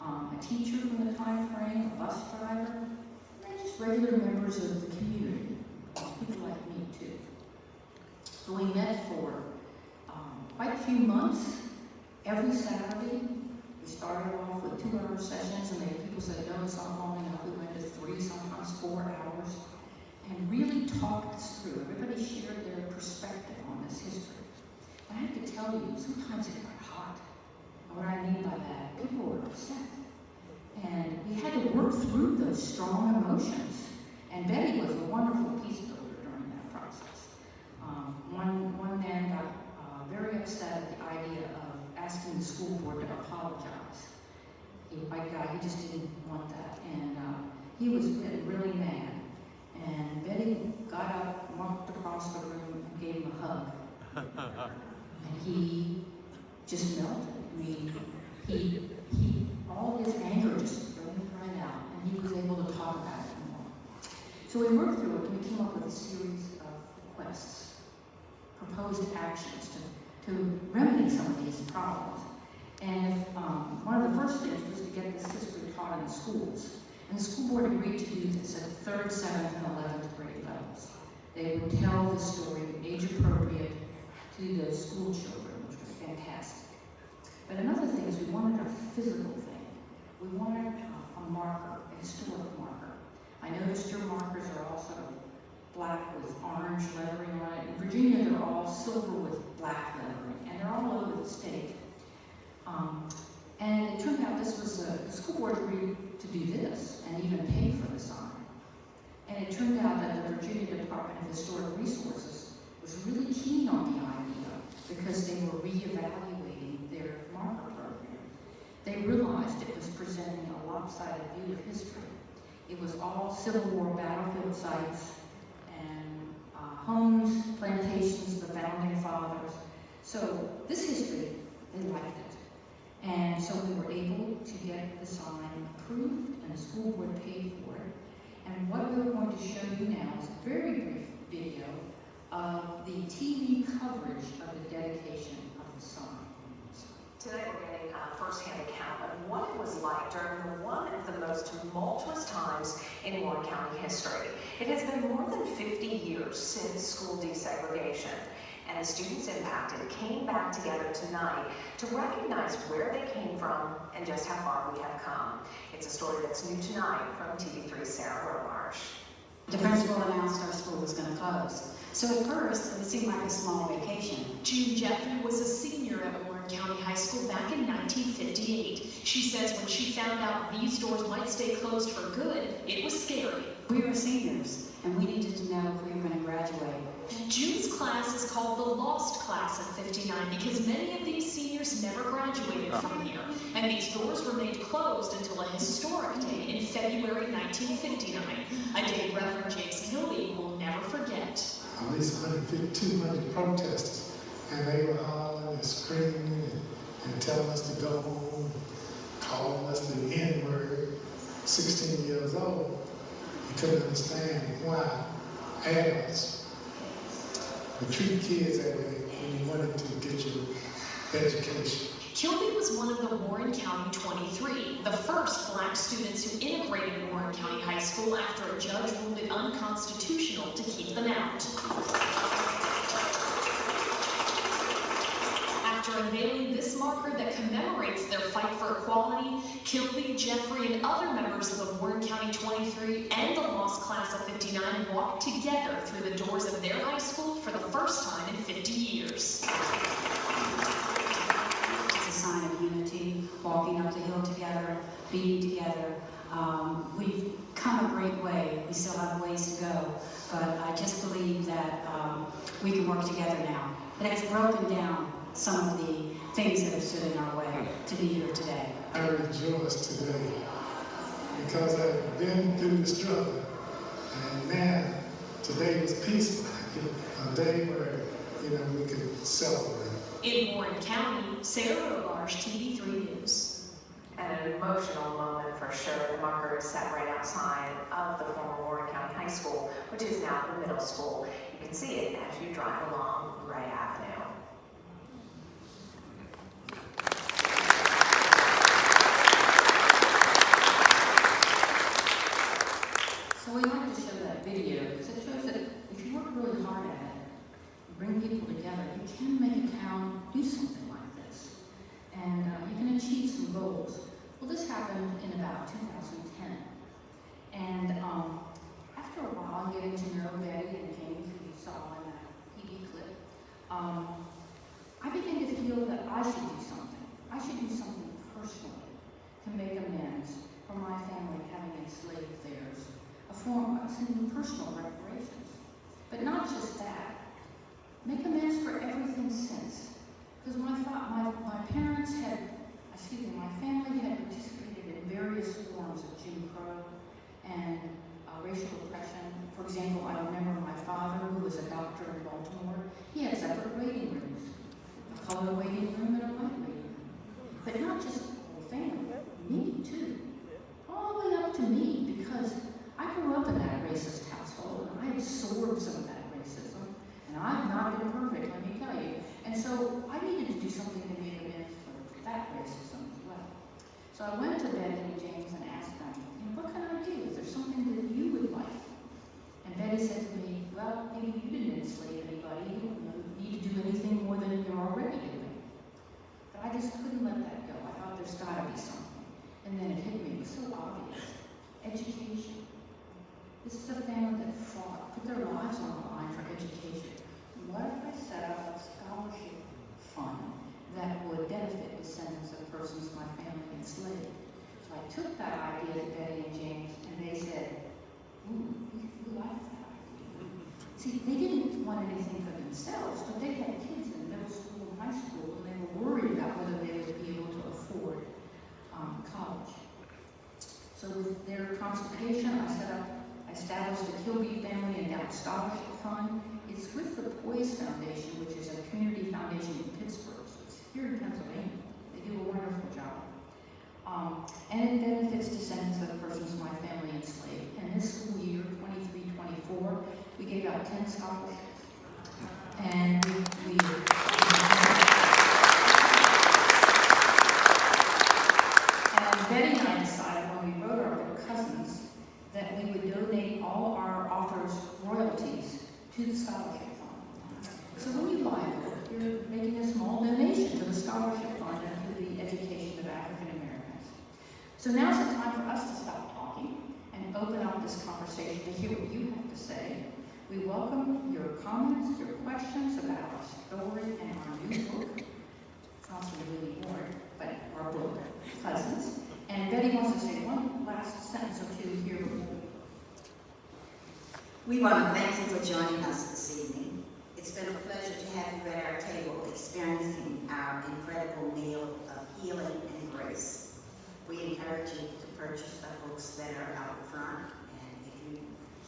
a teacher from the time frame, a bus driver, and just regular members of the community, people like me too. So we met for quite a few months. Every Saturday, we started off with 2-hour sessions, and then people said, no, it's not long enough. We went to 3, sometimes 4 hours, and really talked this through. Everybody shared their perspective on this history. I have to tell you, sometimes it got hot. And what I mean by that, people were upset. And we had to work through those strong emotions. And Betty was a wonderful peace builder during that process. One man got very upset at the idea of asking the school board to apologize. A white guy, he just didn't want that. And he was getting really mad. And Betty got up, walked across the room, and gave him a hug. And he just melted. I mean, all his anger just flowed right out, and he was able to talk about it more. So we worked through it, and we came up with a series of requests, proposed actions to remedy some of these problems. And one of the first things was to get this history taught in the schools. And the school board agreed to do this at 3rd, 7th, and 11th grade levels. They would tell the story age appropriate to the school children, which was fantastic. But another thing is we wanted a physical thing. We wanted a marker, a historic marker. I noticed your markers are also black with orange lettering on it. In Virginia, they're all silver with black lettering, and they're all over the state. And it turned out this was the school board agreed to do this and even paid for the sign. And it turned out that the Virginia Department of Historic Resources was really keen on the idea because they were reevaluating their marker program. They realized it was presenting a lopsided view of history. It was all Civil War battlefield sites and homes, plantations, the founding fathers. So this history, they liked it. And so we were able to get the sign approved and the school board paid for it. And what we're going to show you now is a very brief video of the TV coverage of the dedication of the sign. Today we're getting a first-hand account of what it was like during one of the most tumultuous times in Warren County history. It has been more than 50 years since school desegregation, and the students impacted came back together tonight to recognize where they came from and just how far we have come. It's a story that's new tonight from TV3's Sarah Romarsh. The principal announced our school was going to close. So at first, it seemed like a small vacation. June Jeffrey was a senior at Warren County High School back in 1958. She says when she found out these doors might stay closed for good, it was scary. We were seniors, and we needed to know if we were going to graduate. June's class is called the Lost Class of 59 because many of these seniors never graduated from here. And these doors remained closed until a historic day in February 1959, a day Reverend James Kilby will never forget. At least 150, 200 protesters, and they were hollering and screaming and telling us to go home, calling us the N-word. 16 years old, you couldn't understand why adults would treat kids that way when you wanted to get your education. Kilby was one of the Warren County 23, the first black students who integrated Warren County High School after a judge ruled it unconstitutional to keep them out. After unveiling this marker that commemorates their fight for equality, Kilby, Jeffrey, and other members of the Warren County 23 and the Lost Class of 59 walked together through the doors of their high school for the first time in 50 years. Sign of unity, walking up the hill together, being together. We've come a great way. We still have ways to go, but I just believe that we can work together now. It has broken down some of the things that have stood in our way to be here today. I rejoice today because I've been through the struggle, and man, today was peaceful. A day where we could celebrate. In Warren County, Sarah Romarsh, TV3 News. And an emotional moment for sure. The marker is set right outside of the former Warren County High School, which is now the middle school. You can see it as you drive along Ray Avenue. So we wanted to show that video because it shows that if you work really hard at it, bring people together, you can make a town do something like this. And you can achieve some goals. Well, this happened in about 2010. And after a while, getting to know Betty and James, who you saw in that Phoebe clip, I began to feel that I should do something. I should do something personally to make amends for my family having enslaved theirs, a form of some personal reparations. But not just that. Make amends for everything since. Because my parents had, my family had participated in various forms of Jim Crow and racial oppression. For example, I remember my father, who was a doctor in Baltimore, he had separate waiting rooms, a color waiting room and a white waiting room. But not just the whole family, me too. All the way up to me, because I grew up in that racist household and I absorbed some of that racism. And I've not been perfect, let me tell you. And so I needed to do something to make amends for that racism as well. So I went to Betty and James and asked them, what can I do? Is there something that you would like? And Betty said to me, well, maybe you didn't enslave anybody. You don't need to do anything more than you're already doing. But I just couldn't let that go. I thought there's got to be something. And then it hit me. It was so obvious. Education. This is a family that fought, put their lives on the line for education. What if I set up a scholarship fund that would benefit descendants of persons my family enslaved? So I took that idea to Betty and James, and they said, ooh, we like that idea. See, they didn't want anything for themselves, but they had kids in middle school and high school, and they were worried about whether they would be able to afford college. So with their consultation, I established the Kilby Family Endowed Scholarship Fund. It's with the Poise Foundation, which is a community foundation in Pittsburgh. So it's here in Pennsylvania. They do a wonderful job. And it benefits descendants of persons my family enslaved. And this school year, 23-24, we gave out 10 scholarships. And and Betty and I decided when we wrote our book, Cousins, that we would donate all our authors' royalties to the scholarship fund. So when you buy a book, you're making a small donation to the scholarship fund and to the education of African Americans. So now's the time for us to stop talking and open up this conversation to hear what you have to say. We welcome your comments, your questions about our story and our new book. It's also really boring, but our book, Cousins. And Betty wants to say one last sentence or two here. We want to thank you for joining us this evening. It's been a pleasure to have you at our table experiencing our incredible meal of healing and grace. We encourage you to purchase the books that are out front. And if you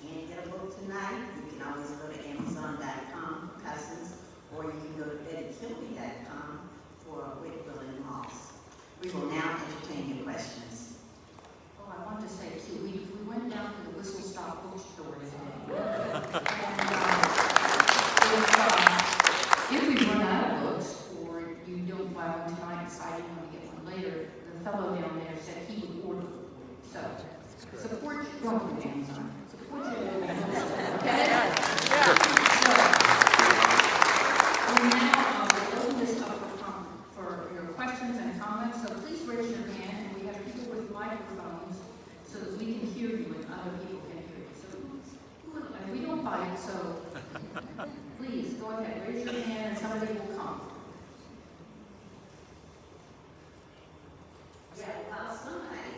can't get a book tonight, you can always go to Amazon.com for Cousins, or you can go to BettyKilby.com for Whitfield and Moss. We will now entertain your questions. Oh, I want to say too, we went down to the Whistle Stop bookstore today. And if we run out of books, or you don't buy one tonight, decide you want to get one later, the fellow down there said he would order. So, support your own Amazon. Support your local bookstore, okay? So, we now will open this up for your questions and comments. So please raise your hand, and we have people with microphones so that we can hear you and other people can hear you. So, and we don't bite, so please go ahead, raise your hand, and somebody will come. Yeah, while somebody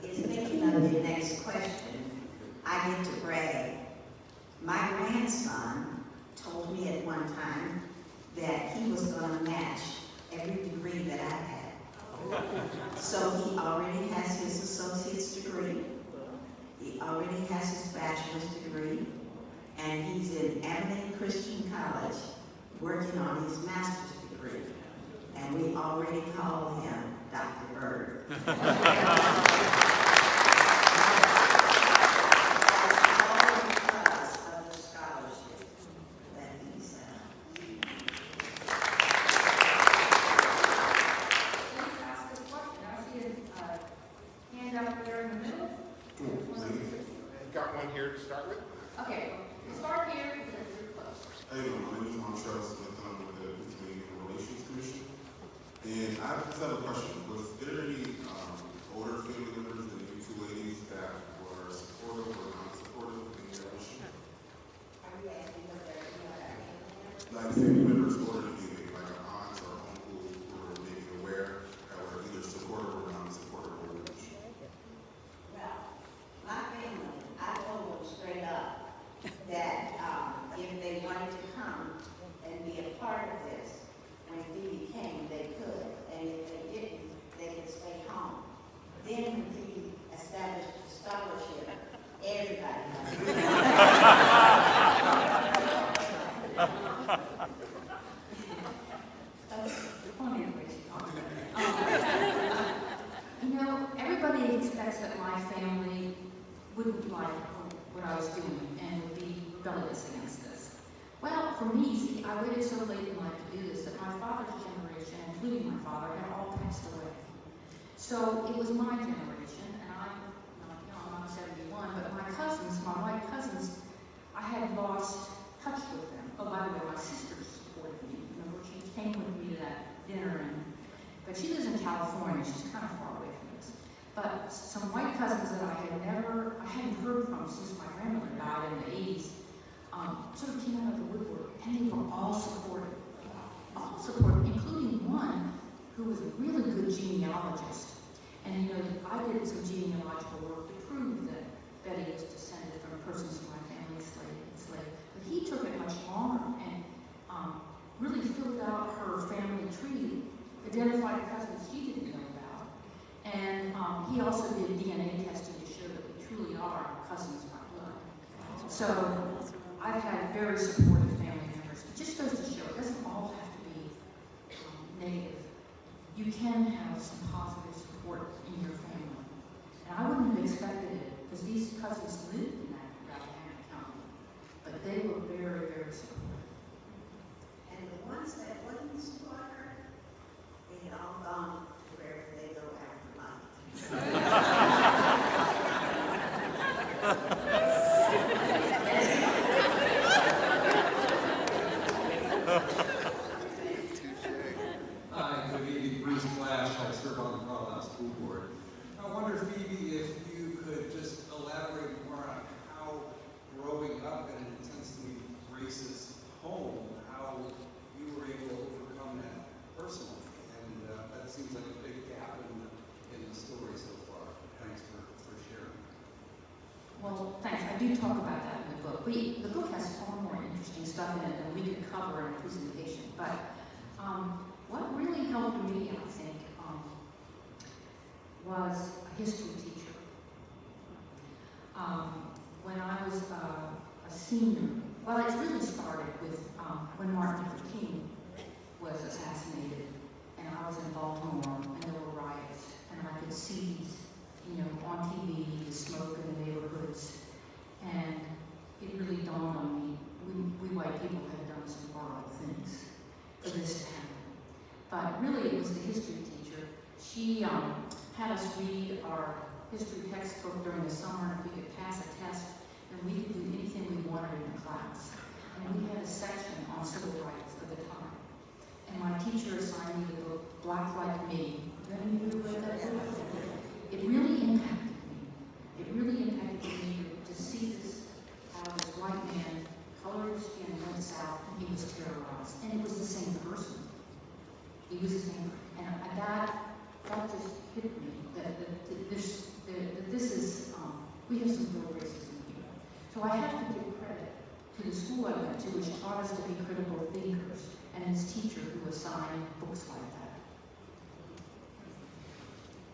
is thinking of your next question, I get to brag. My grandson told me at one time that he was going to match every degree that I had. So he already has his associate's degree. He already has his bachelor's degree. And he's in Abilene Christian College working on his master's degree. And we already call him Dr. Bird. Got one here to start with. Okay, we'll start here because you're close. Hey, my name is Montreal Smith, and I'm with the Pennsylvania Relations Commission. And I just have a question. Was there any older family members than you two ladies that were supportive or non-supportive in your mission? Are you asking what they're Like family members older than you, maybe like an aunt or uncle who were maybe aware that were either supportive or non-supportive of your mission? Well, my family, I told them straight up that if they wanted to come and be a part of this, when Phoebe came, they could. And if they didn't, they could stay home. Then when Phoebe established the scholarship, everybody You know, everybody expects that my family wouldn't like what I was doing and would be rebellious against this. Well, for me, see, I waited so late in life to do this that my father's generation, including my father, had all passed away. So it was my generation, and I'm not young, I'm 71, but my cousins, my white cousins, I had lost touch with them. Oh, by the way, my sister supported me. Remember, she came with me to that dinner, But she lives in California, she's kind of far away from this. But some white cousins that I hadn't heard from since my grandmother died in the 80s, sort of came out of the woodwork, and they were all supportive, including one who was a really good genealogist. And you know, I did some genealogical work to prove that Betty was descended from persons in my family enslaved. But he took it much longer and really filled out her family tree, identified cousins she didn't know about. And he also did DNA testing to show that we truly are cousins by blood. So I've had very supportive family members. It just goes to show it doesn't all have to be negative. You can have some positive support in your family. And I wouldn't have expected it, because these cousins lived in that Alabama county. But they were very, very supportive. And the ones that wouldn't support her, they all gone to wherever they go after life. Hi, good evening, Bruce Flash. I serve on the Carlisle School Board. I wonder, Phoebe, if you could just elaborate more on how growing up in an intensely racist home, how you were able to overcome that personally. And that seems like a big gap in the story so far. Thanks for sharing. Well, thanks. I do talk about that in the book. The book has far more interesting stuff in it than we could cover in a presentation. But what really helped me, I think, was a history teacher. When I was a senior, well, it really started with when Martin Luther King was assassinated, and I was in Baltimore, and there were riots, and I could see these, on TV, the smoke in the neighborhoods, and it really dawned on me, we white people had done some horrible things for this to happen. But really, it was the history teacher. She had us read our history textbook during the summer, if we could pass a test, and we could do anything we wanted in the class. And we had a section on civil rights at the time. And my teacher assigned me the book, Black Like Me. It really impacted me. It really impacted me to see this, how this white man, colored his skin, went south, and he was terrorized. And it was the same person. He was the same, and that just hit me, that this is, we have some real racism here. So I have to give credit to the school I went to, which taught us to be critical thinkers, and his teacher who assigned books like that.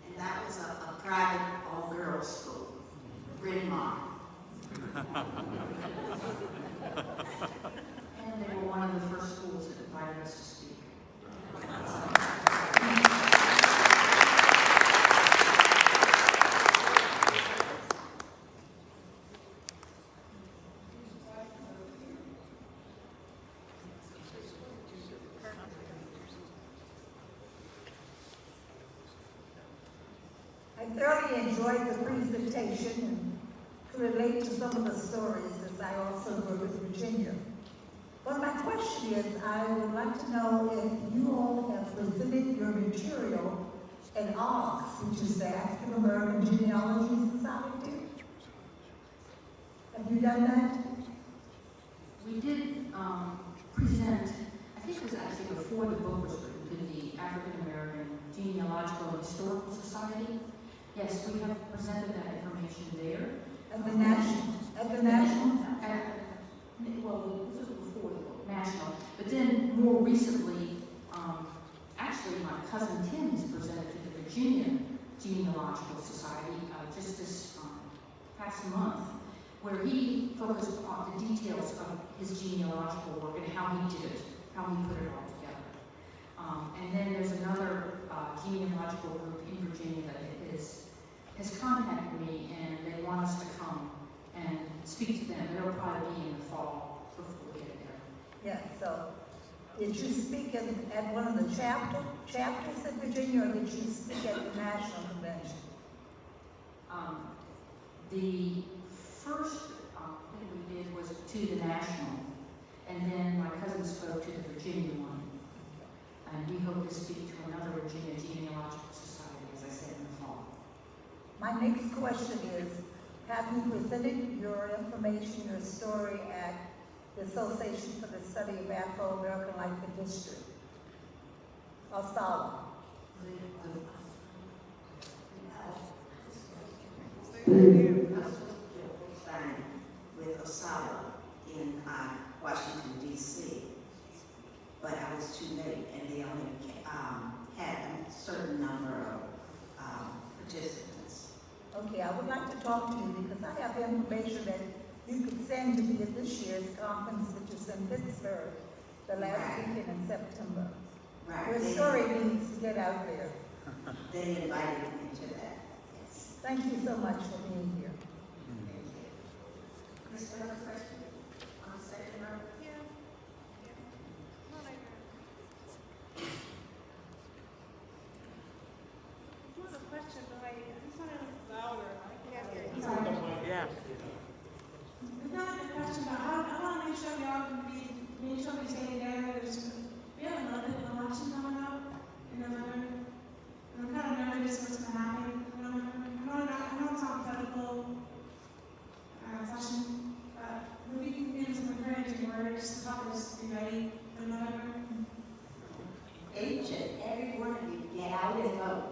And that was a private all-girls school, Bryn Mawr. And they were one of the first schools that invited us to speak. I thoroughly enjoyed the presentation and to relate to some of the stories, as I also grew up in Virginia. But my question is, I would like to know if you all have presented your material at ARCS, which is the African American Genealogy Society. Have you done that? We did present, I think it was actually before the book was written, to the African American Genealogical and Historical Society. Yes, we have presented that information there. At the national? Well, this was before the book, national. But then more recently, actually my cousin Tim has presented to the Virginia Genealogical Society just this past month, where he focused on the details of his genealogical work and how he did it, how he put it all together. And then there's another genealogical group in Virginia that has contacted me, and they want us to come and speak to them. They'll probably be in the fall before we get there. Yes, so did you speak at one of the chapters in Virginia, or did you speak at the national convention? The first thing we did was to the national, and then my cousin spoke to the Virginia one. And we hope to speak to another Virginia Genealogical Society, as I said in the fall. My next question is, have you presented your information, your story at the Association for the Study of Afro-American Life and History, ASALH? With ASALH in Washington, D.C., but I was too late, and they only had a certain number of participants. Okay, I would like to talk to you because I have information that you could send to me at this year's conference, which is in Pittsburgh, the last weekend in September. Right. Your story needs to get out there. They invited me to that, yes. Thank you so much for being here. Chris, another question? On the second row? Yeah. It's not a question, but I want to make sure we all can make sure we stay together. We have another election coming up in November. I'm kind of nervous what's going to happen. I know it's not a political session, but maybe you can give some encouraging words to help us be ready for November. Each and every one of you get out and vote.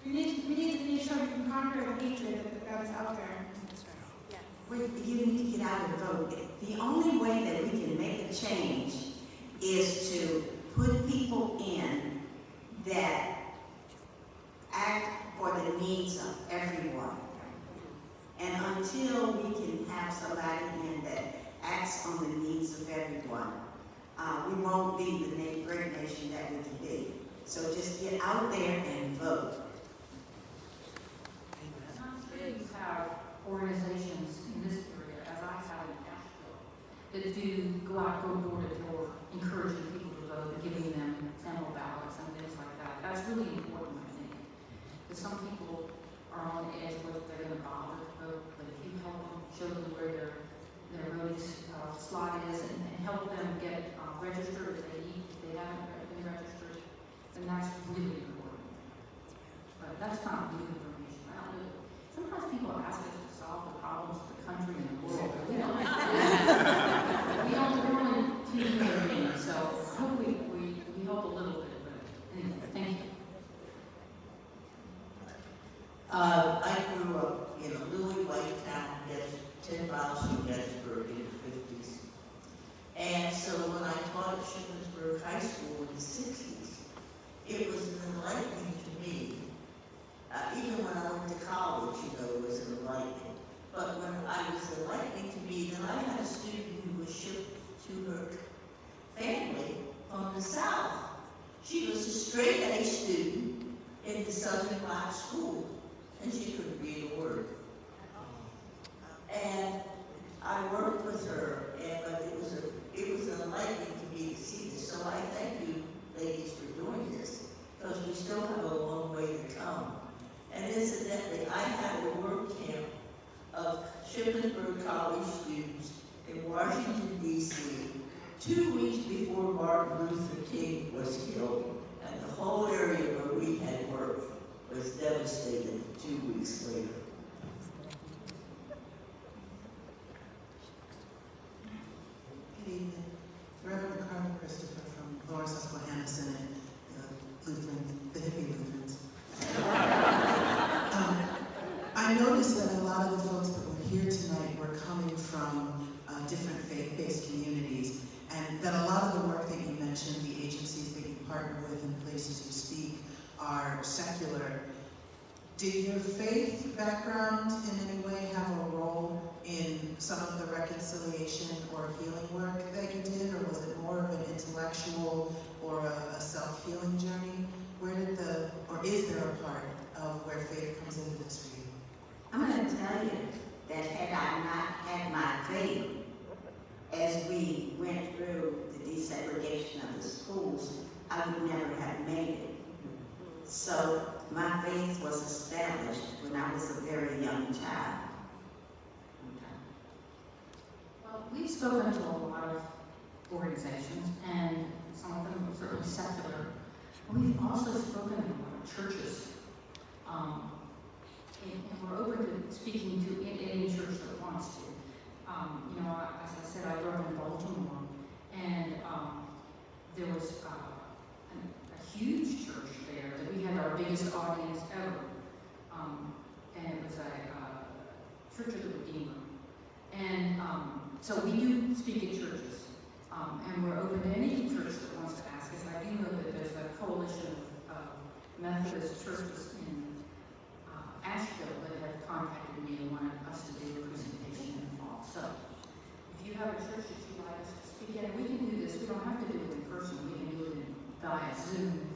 We need to make sure we can conquer the hatred that is out there. You need to get out and vote. The only way that we can make a change is to put people in that act for the needs of everyone. And until we can have somebody in that acts on the needs of everyone, we won't be the great nation that we can be. So just get out there and vote. Cities have organizations in this area, as I have in Nashville, that do go door to door, encouraging people to vote, and giving them sample ballots and things like that. That's really important, I think. Because some people are on the edge whether they're going to bother to vote, but if you help them, show them where their voting slot is, and help them get registered if they haven't been registered, then that's really important. But that's not new information. I don't know. Sometimes people ask us to solve the problems of the country and the world, but we don't. We don't really teach everything. So I hope we help a little bit. But anyway, thank you. I grew up in a little white town, 10 miles from Gettysburg in the 50s. And so when I taught at Shippensburg High School in the 60s, it was an enlightening to me. Even when I went to college, it was an enlightening. But when I was enlightening to me, then I had a student who was shipped to her family from the South. She was a straight A student in the Southern Black School, and she couldn't read a word. And I worked with her, but it was enlightening to me to see this. So I thank you, ladies, for doing this, because we still have a long way to come. And incidentally, I had a work camp of Shippensburg College students in Washington, D.C., 2 weeks before Martin Luther King was killed, and the whole area where we had worked was devastated 2 weeks later. Good evening. Reverend Carl Christopher from Lower Susquehanna Synod, Lutheran, the hippie Lutherans. I noticed that a lot of the folks that were here tonight were coming from different faith-based communities, and that a lot of the work that you mentioned, the agencies that you partner with and places you speak, are secular. Did your faith background in any way have a role in some of the reconciliation or healing work that you did, or was it more of an intellectual or a self-healing journey? Where did or is there a part of where faith comes into this for you? I'm going to tell you that had I not had my faith, as we went through the desegregation of the schools, I would never have made it. So my faith was established when I was a very young child. we've spoken to a lot of organizations, and some of them are certainly secular. We've also spoken to a lot of churches. And we're open to speaking to any church that wants to. You know, as I said, I grew up in Baltimore, and there was a huge church there that we had our biggest audience ever. And it was a Church of the Redeemer. And so we do speak at churches, and we're open to any church that wants to ask us. I do know that there's a coalition of Methodist churches in Asheville that have contacted me and wanted us to do a presentation in the fall. So if you have a church that you'd like us to speak at, we can do this. We don't have to do it in person. We can do it via Zoom.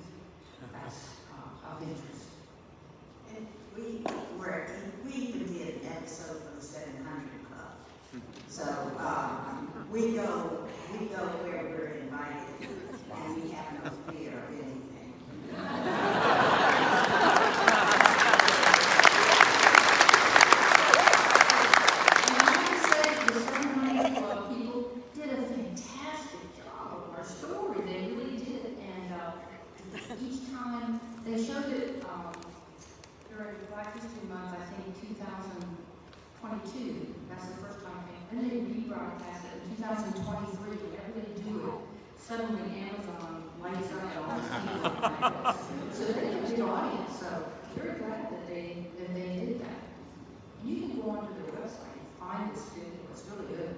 That's of interest. And we even did an episode for the 700 Club. So we go where we're invited, and we have no fear of anything. Each time they showed it during Black History Month, I think 2022, that's the first time, and then they rebroadcast it in 2023, whenever they do it, suddenly Amazon lights up all the TV. So they have a big audience, so very glad that they did that. You can go onto their website and find this video, it's really good.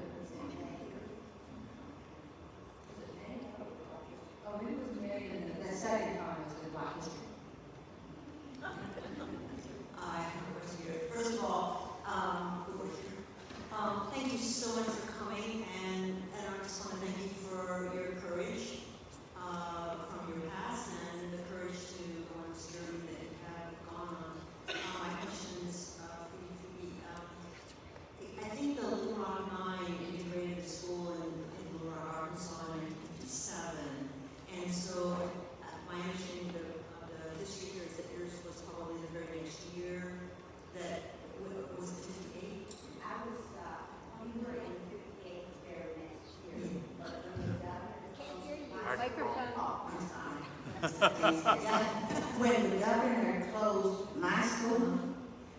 Oh, it was made in the second time it was in Black History. I have a question here. First of all, thank you so much for coming, and I just want to thank you for your courage from your past and the courage to go on this journey that you have gone on. My questions for you, Phoebe. I think the Little Rock 9 integrated the school in Little Rock, Arkansas in 1957. And so my understanding of the history here is that yours was probably the very next year. That was it 58? I was, we were in 58 the very next year. But when the When the governor closed my school,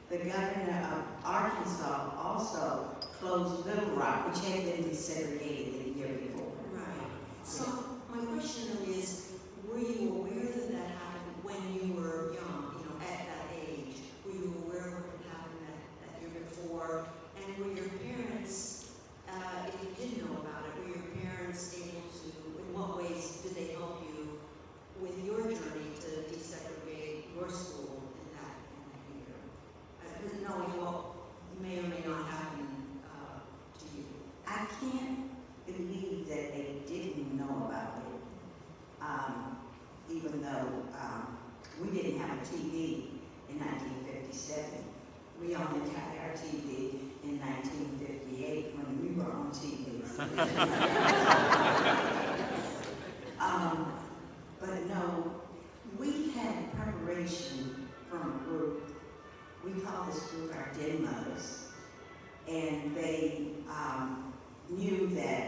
the governor of Arkansas also closed Little Rock, which had been desegregated the year before. Right. So my question though is, were you aware that that happened when you were young, you know, at that age? Were you aware of what had happened that year before? And were your parents, if you did know about it, were your parents able to, in what ways did they help you with your journey to desegregate your school in that year? Knowing what may or may not happen to you. I can't believe that they didn't know about it, even though we didn't have a TV in 1957. We only got our TV in 1958 when we were on TV. But no, we had preparation from a group. We call this group our Den Mothers, and they knew that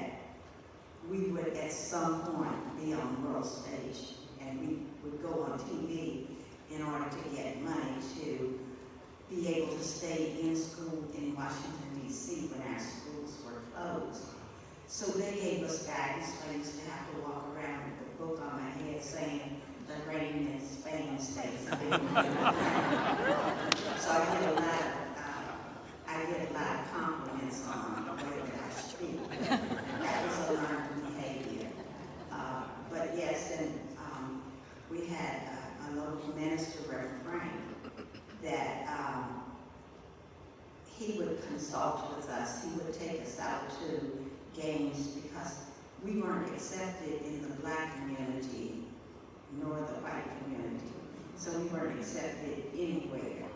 we would at some point be on the world stage, and we would go on TV in order to get money to be able to stay in school in Washington, D.C. when our schools were closed. So they gave us guidance. I used to have to walk around with a book on my head saying, "The rain in Spain stays big." So I get a lot of compliments on the way that I speak. That was a learned behavior. But yes, and we had a local minister, Reverend Frank, that he would consult with us. He would take us out to games because we weren't accepted in the Black community nor the white community. So we weren't accepted anywhere.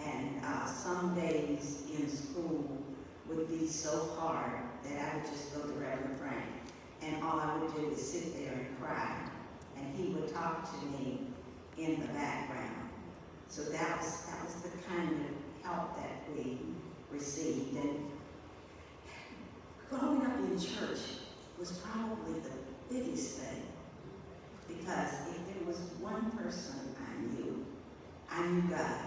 And some days in school would be so hard that I would just go to Reverend Frank, and all I would do is sit there and cry, and he would talk to me in the background. So that was the kind of help that we received. And growing in church was probably the biggest thing, because if there was one person I knew God.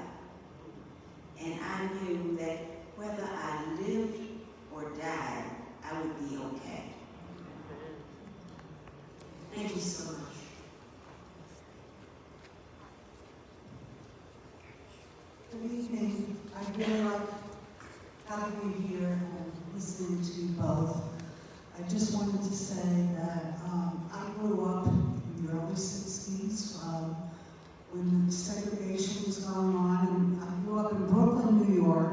And I knew that whether I lived or died, I would be okay. Thank you so much. Good evening. I really like having you here and listening to you both. I just wanted to say that I grew up in the early 60s when segregation was going on, and I grew up in Brooklyn, New York,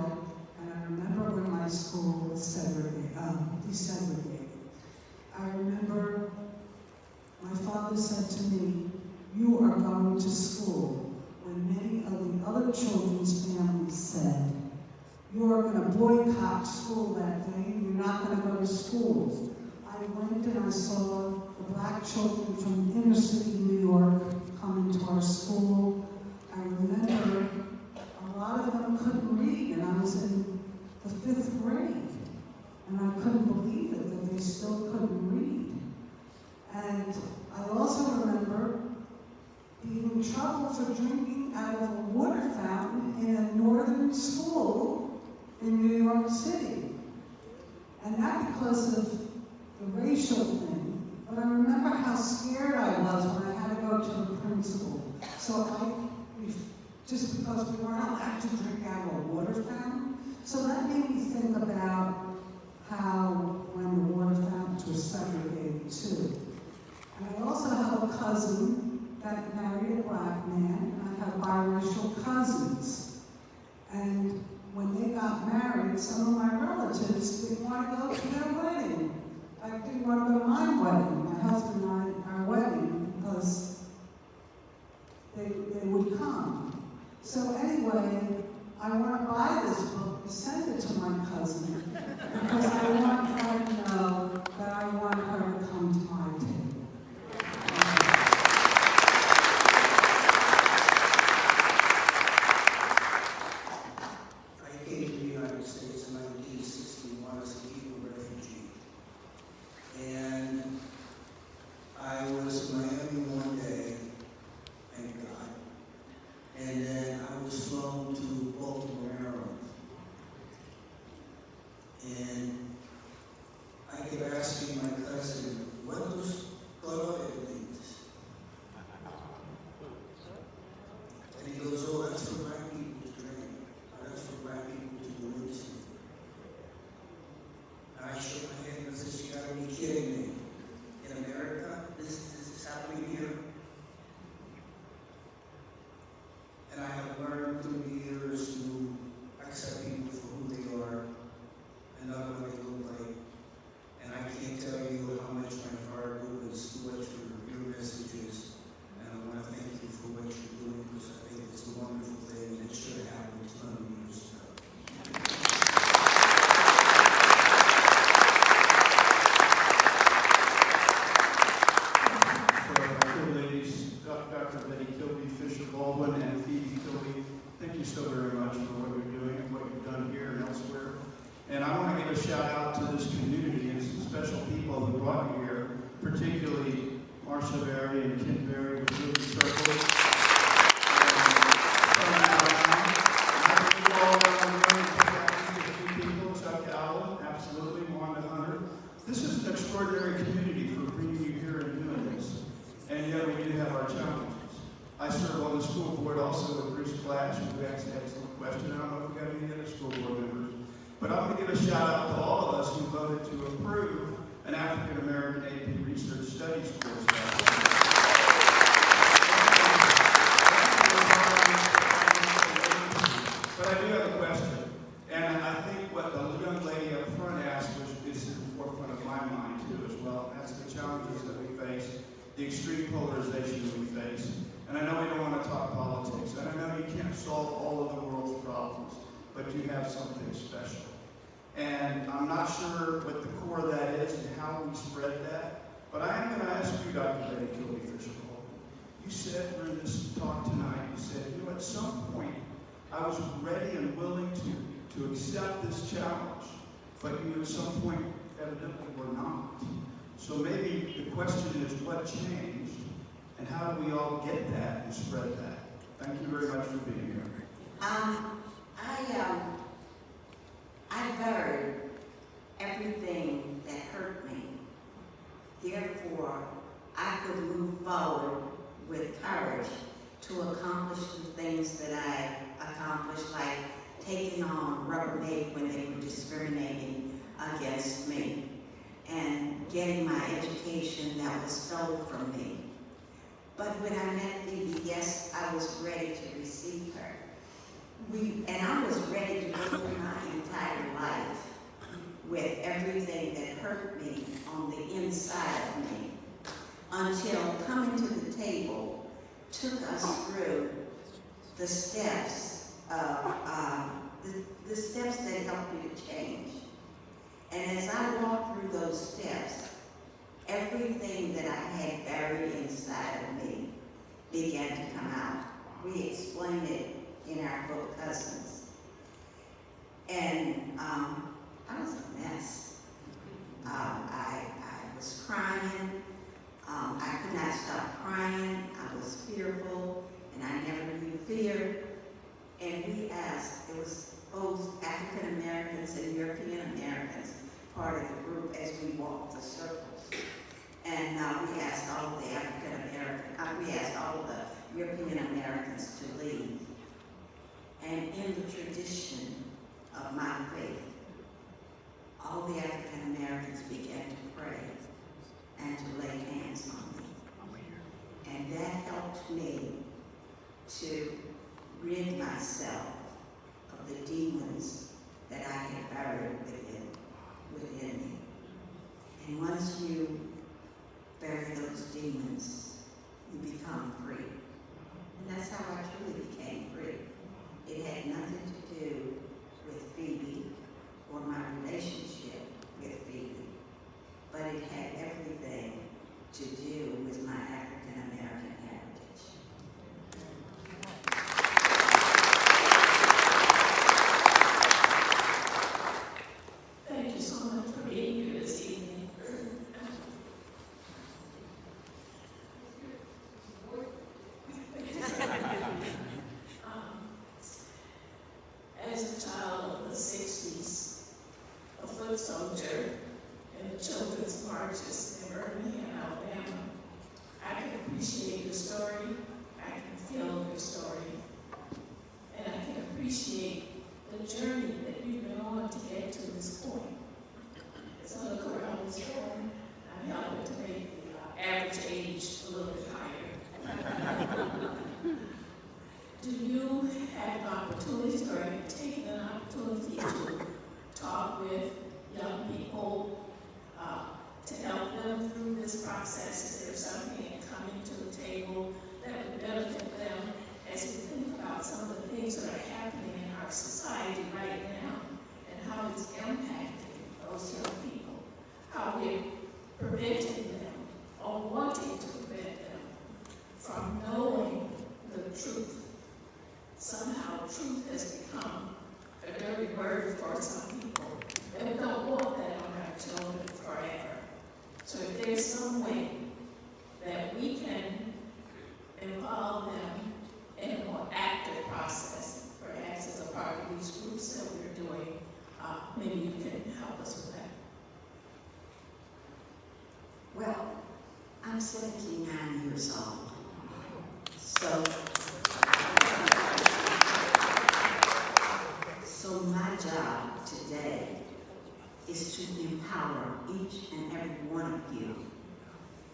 and I remember when my school was desegregated. I remember my father said to me, "You are going to school," when many of the other children's families said, "You are going to boycott school that day, and you're not going to go to school." I went and I saw the black children from inner city New York come into our school. I remember a lot of them couldn't read, and I was in the 5th grade, and I couldn't believe it that they still couldn't read. And I also remember being in trouble for drinking out of a water fountain in a northern school in New York City. And not because of the racial thing, but I remember how scared I was when I had to go to the principal. So just because we weren't allowed to drink out of a water fountain. So that made me think about how when the water fountains were segregated too. And I also have a cousin that married a black man, and I have biracial cousins. And when they got married, some of my relatives didn't want to go to their wedding. I didn't want to go to my wedding, my husband and our wedding, because they would come. So anyway, I want to buy this book and send it to my cousin, because I want her to know that I want her to come to my table. I came to the United States in 1961 as a Cuban refugee. And I was in Miami one day, thank God. And then I was flown to Baltimore, Maryland. And I kept asking my cousin, what does color mean? And he goes, oh, that's for black people to drink. That's for black people to do into. And I shook my head and said, you gotta be kidding me. In America, this is happening here. And I have learned through the years to accept people for who they are and not what they look like. And I can't tell you how much my heart opens to what your message is. And I want to thank you for what you're doing, because I think it's a wonderful thing and it should have happened a ton of years ago. Dr. Betty Kilby, Fisher Baldwin, and Phoebe Kilby, thank you so very much for what you're doing and what you've done here and elsewhere. And I want to give a shout out to this community and some special people who brought you here, particularly Marsha Berry and Kim Berry with Ruby Circle. Chuck Allen, absolutely, Wanda Hunter. This is an extraordinary community for bringing you here and doing this. And yet we do have our challenges. I serve on the school board also with Bruce Clash, who asked an excellent question. I don't know if we got any other school board members. But I'm going to give a shout out to all of us who voted to approve an African American AP Research Studies course. But I do have a question. And I think what the young lady up front asked is in the forefront of my mind too as well. That's the challenges that we face, the extreme polarization that we face. And I know we don't want to talk politics, and I know you can't solve all of the world's problems, but you have something special. And I'm not sure what the core of that is and how we spread that, but I am going to ask you, Dr. Betty Kilby Fisher Baldwin. You said during this talk tonight, you said, you know, at some point, I was ready and willing to accept this challenge, but you at some point evidently we're not. So maybe the question is, what changed, and how do we all get that and spread that? Thank you very much for being here. I buried everything that hurt me. Therefore, I could move forward with courage to accomplish the things that I accomplished, like taking on Rubbermaid when they were discriminating against me, and getting my education that was stolen from me. But when I met Phoebe, yes, I was ready to receive her. And I was ready to go through my entire life with everything that hurt me on the inside of me, until coming to the table took us through the steps of the steps that help you to change. And as I walked through those steps, everything that I had buried inside of me began to come out. We explained it in our book, Cousins. And I was a mess. I was crying. I could not stop crying. I was fearful, and I never knew fear. And we asked, it was both African Americans and European Americans, part of the group, as we walked the circles. And we asked all of the we asked all of the European Americans to leave. And in the tradition of my faith, all the African Americans began to pray and to lay hands on me. And that helped me to rid myself of the demons that I had buried within me. And once you bury those demons, you become free. And that's how I truly became free. It had nothing to do with Phoebe or my relationship with Phoebe, but it had everything to do with my African American heritage. Thank you so much for being here this evening. As a child of the 60s, a foot soldier in the children's marches in Birmingham, Alabama, I can appreciate your story, I can feel your story, and I can appreciate the journey that you've been on to get to this point. As I look around this room, I'm helping to make the average age a little bit higher. Do you have an opportunity, or have you taken an opportunity to talk with young people to help them through this process? Is there something coming to the table that would benefit them as we think about some of the things that are happening in our society right now and how it's impacting those young people? How we're preventing them or wanting to prevent them from knowing the truth. Somehow truth has become a dirty word for some people, and we don't want that on our children forever. So if there's some way that we can involve them in a more active process, perhaps as a part of these groups that we're doing, maybe you can help us with that. Well, I'm 79 years old, so my job today is to empower each and every one of you,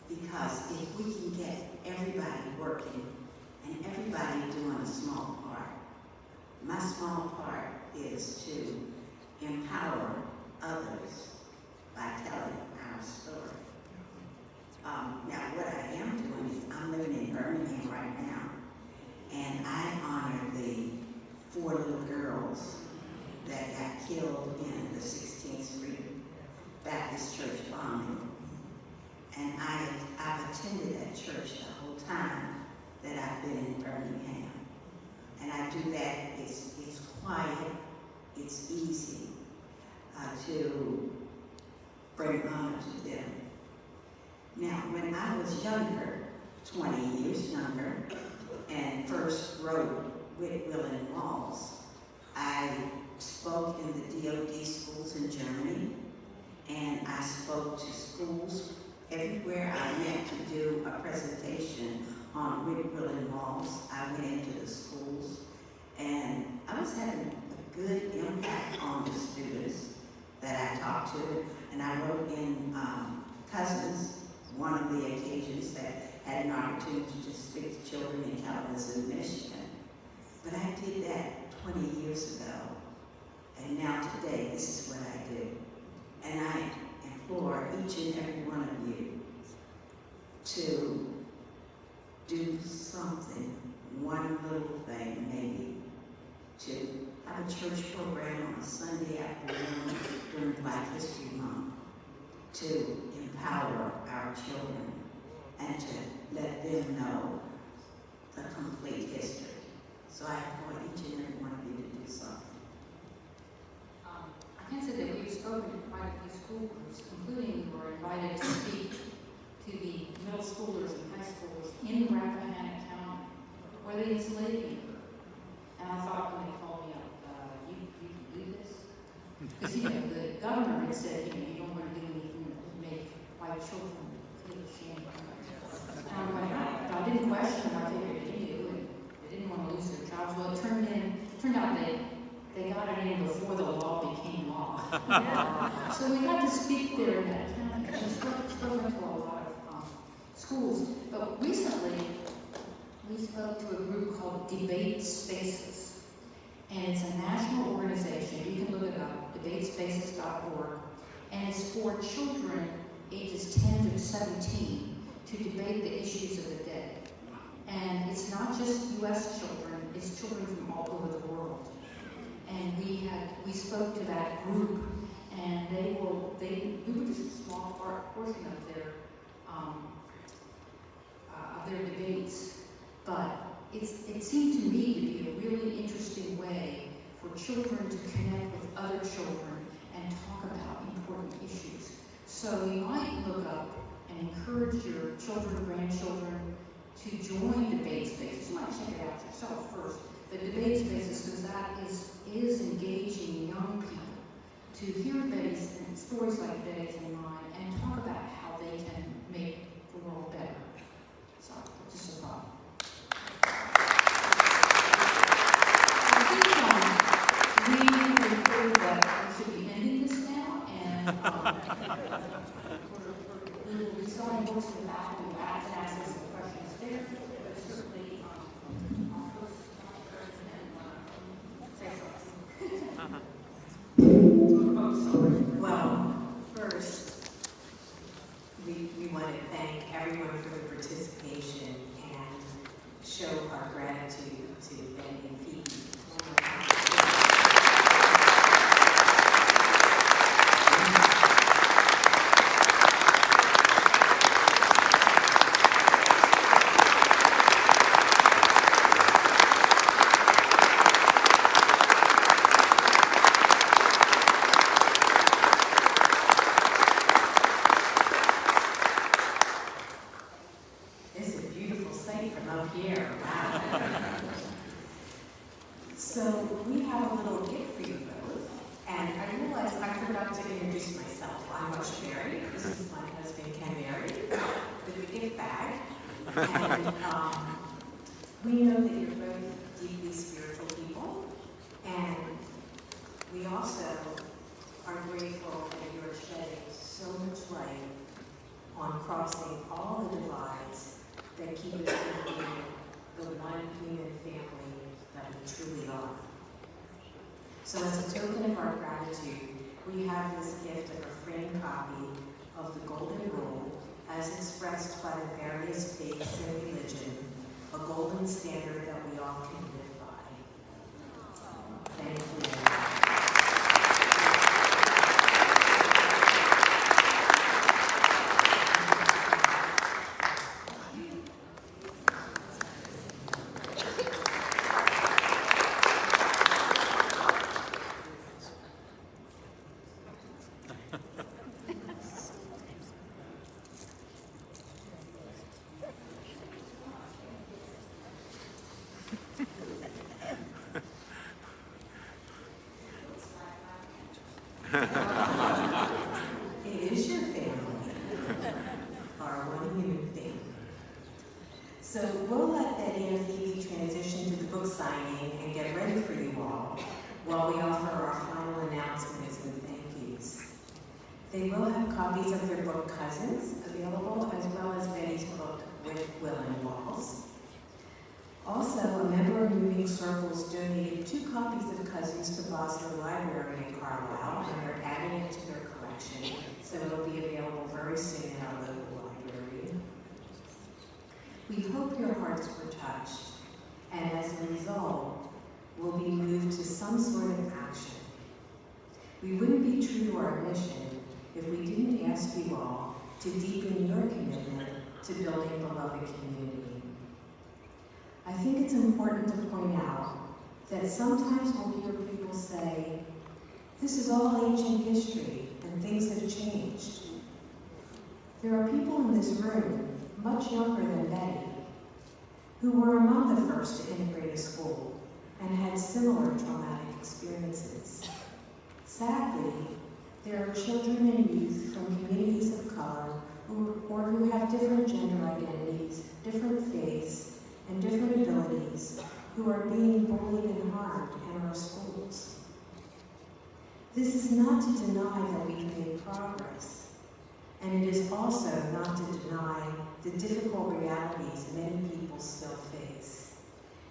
because if we can get everybody working and everybody doing a small part, my small part is to empower others by telling our story. Now, what I am doing is I'm living in Birmingham right now, and I honor the 4 little girls that got killed in the 16th Street Baptist Church bombing. And I've attended that church the whole time that I've been in Birmingham. And I do that, it's quiet, it's easy to bring honor to them. Now, when I was younger, 20 years younger, and first wrote Whitwell and Walls, I spoke in the DOD schools in Germany, and I spoke to schools everywhere I went to do a presentation on Whitwell and Walls. I went into the schools, and I was having a good impact on the students that I talked to, and I wrote in Cousins, one of the occasions that had an opportunity to speak to children in Kalamazoo, Michigan. But I did that 20 years ago, and now today this is what I do. And I implore each and every one of you to do something, one little thing maybe, to have a church program on a Sunday afternoon during Black History Month, to empower our children and to let them know the complete history. So I implore each and every one of you to do something. I can say that we've spoken to quite a few school groups, including we were invited to speak to the middle schoolers and high schoolers in Rappahannock County, where they enslaved people. And I thought when they called me up, you can do this? Because the governor had said, you don't want to do anything that would make white children feel ashamed. And I'm like, I didn't question what they were going to do, and they didn't want to lose their jobs. Well, it turned out they got it in before the law became law. So we got to speak there in that town and spoken to a lot of schools. But recently, we spoke to a group called Debate Spaces. And it's a national organization. You can look it up, debatespaces.org. And it's for children ages 10 to 17 to debate the issues of the day. And it's not just U.S. children, it's children from all over the world. And we spoke to that group, and we were just a small portion of their debates. But it seemed to me to be a really interesting way for children to connect with other children and talk about important issues. So you might look up and encourage your children, grandchildren to join debate spaces. You might check it out yourself first. The debate spaces, because that is engaging young people to hear Betty's and stories like Betty's and mine and talk about how they can make the world better. So, just a thought. I think we conclude that we should be ending this now, and we will be selling books in the back, and we'll have to answer some questions there. But certainly, Well, first, we want to thank everyone for the participation and show our gratitude to Betty and Phoebe. So we have a little gift for you both, and I realized I forgot to introduce myself. I'm Rush Berry. This is my husband, Ken Berry, with the gift bag. And we know that you're both deeply spiritual people, and we also are grateful that you're shedding so much light on crossing all the divides that keep us from being the one human family that we truly are. So as a token of our gratitude, we have this gift of a framed copy of the Golden Rule as expressed by the various faiths and religion, a golden standard that we all can live by. Thank you. It is your family, our one human family. So we'll let Betty and Phoebe transition to the book signing and get ready for you all while we offer our final announcements and thank yous. They will have copies of their book Cousins available, as well as Betty's book With Will and Walls. Also, a member of Moving Circles donated 2 copies of Cousins to Boston Library in Carlisle, and they're adding it to their collection, so it'll be available very soon in our local library. We hope your hearts were touched, and as a result, will be moved to some sort of action. We wouldn't be true to our mission if we didn't ask you all to deepen your commitment to building beloved community. I think it's important to point out that sometimes we'll hear people say, this is all ancient history and things have changed. There are people in this room, much younger than Betty, who were among the first to integrate a school and had similar traumatic experiences. Sadly, there are children and youth from communities of color who have different gender identities, different faiths, and different abilities who are being bullied and harmed in our schools. This is not to deny that we've made progress, and it is also not to deny the difficult realities many people still face,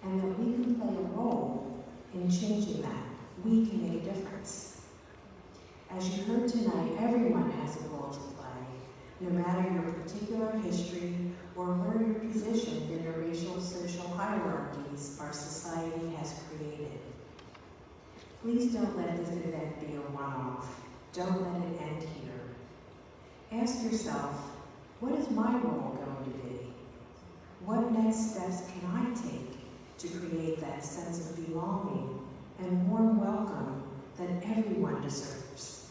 and that we can play a role in changing that. We can make a difference. As you heard tonight, everyone has a role to play, no matter your particular history or where you're positioned in the racial social hierarchies our society has created. Please don't let this event be a one-off. Don't let it end here. Ask yourself, what is my role going to be? What next steps can I take to create that sense of belonging and warm welcome that everyone deserves?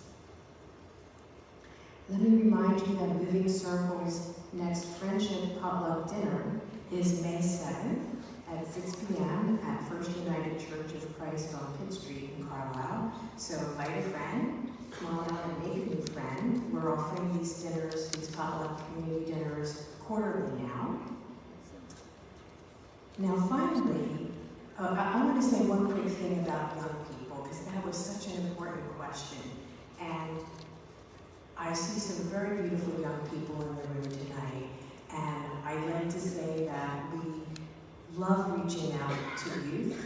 Let me remind you that Moving Circles' next Friendship Potluck Dinner is May 7th at 6 p.m. at First United Church of Christ on Pitt Street in Carlisle. So invite a friend, come on out and make a new friend. We're offering these dinners, these potluck community dinners, quarterly now. Now finally, I want to say one quick thing about young people, because that was such an important question. And I see some very beautiful young people in the room tonight, and I'd like to say that we love reaching out to youth,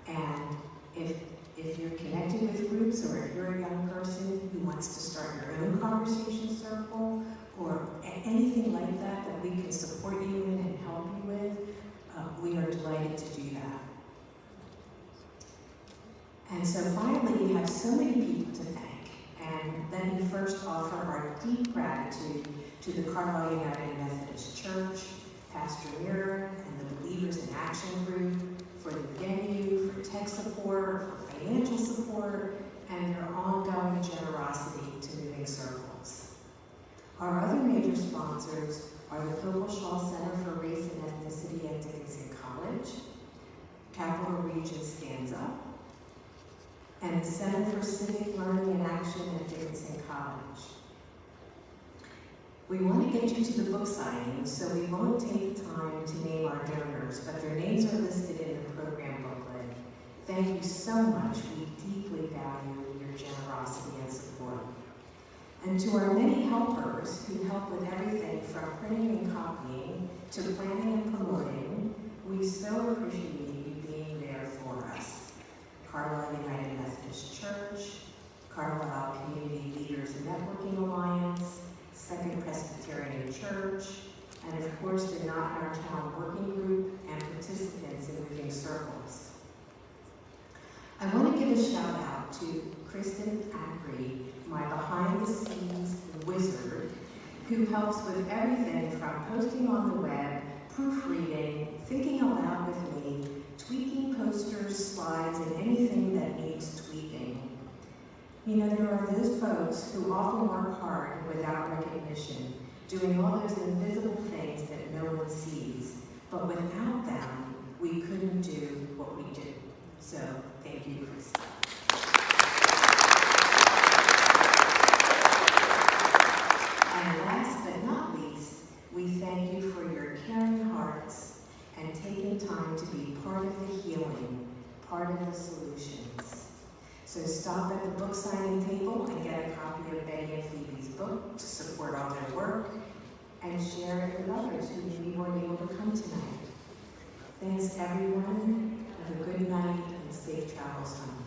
and if you're connected with groups, or if you're a young person who wants to start your own conversation circle, or anything like that that we can support you in and help you with, we are delighted to do that. And so finally, we have so many people to thank. And let me first offer our deep gratitude to the Carlisle United Methodist Church, Pastor Mira, and the Believers in Action Group for the venue, for tech support, for financial support, and their ongoing generosity to Moving Circles. Our other major sponsors are the Pocoshaw Center for Race and Ethnicity at Dickinson College, Capital Region Stands Up, and the Center for Civic Learning and Action at Dickinson College. We want to get you to the book signing, so we won't take time to name our donors, but their names are listed in the program booklet. Thank you so much. We deeply value your generosity and support. And to our many helpers who help with everything from printing and copying to planning and promoting, we so appreciate you being there for us. Carlisle United Methodist Church, Carlisle Community Leaders Networking Alliance, Second Presbyterian Church, and of course the Not in Our Town Working Group and participants in Moving Circles. I want to give a shout out to Kristen Ackery, my behind-the-scenes wizard, who helps with everything from posting on the web, proofreading, thinking aloud with me, tweaking posters, slides, and anything that needs tweaking. You know, there are those folks who often work hard without recognition, doing all those invisible things that no one sees. But without them, we couldn't do what we do. So, thank you, Kristen. taking time to be part of the healing, part of the solutions. So stop at the book signing table and get a copy of Betty and Phoebe's book to support all their work, and share it with others who maybe weren't able to come tonight. Thanks everyone. Have a good night and safe travels home.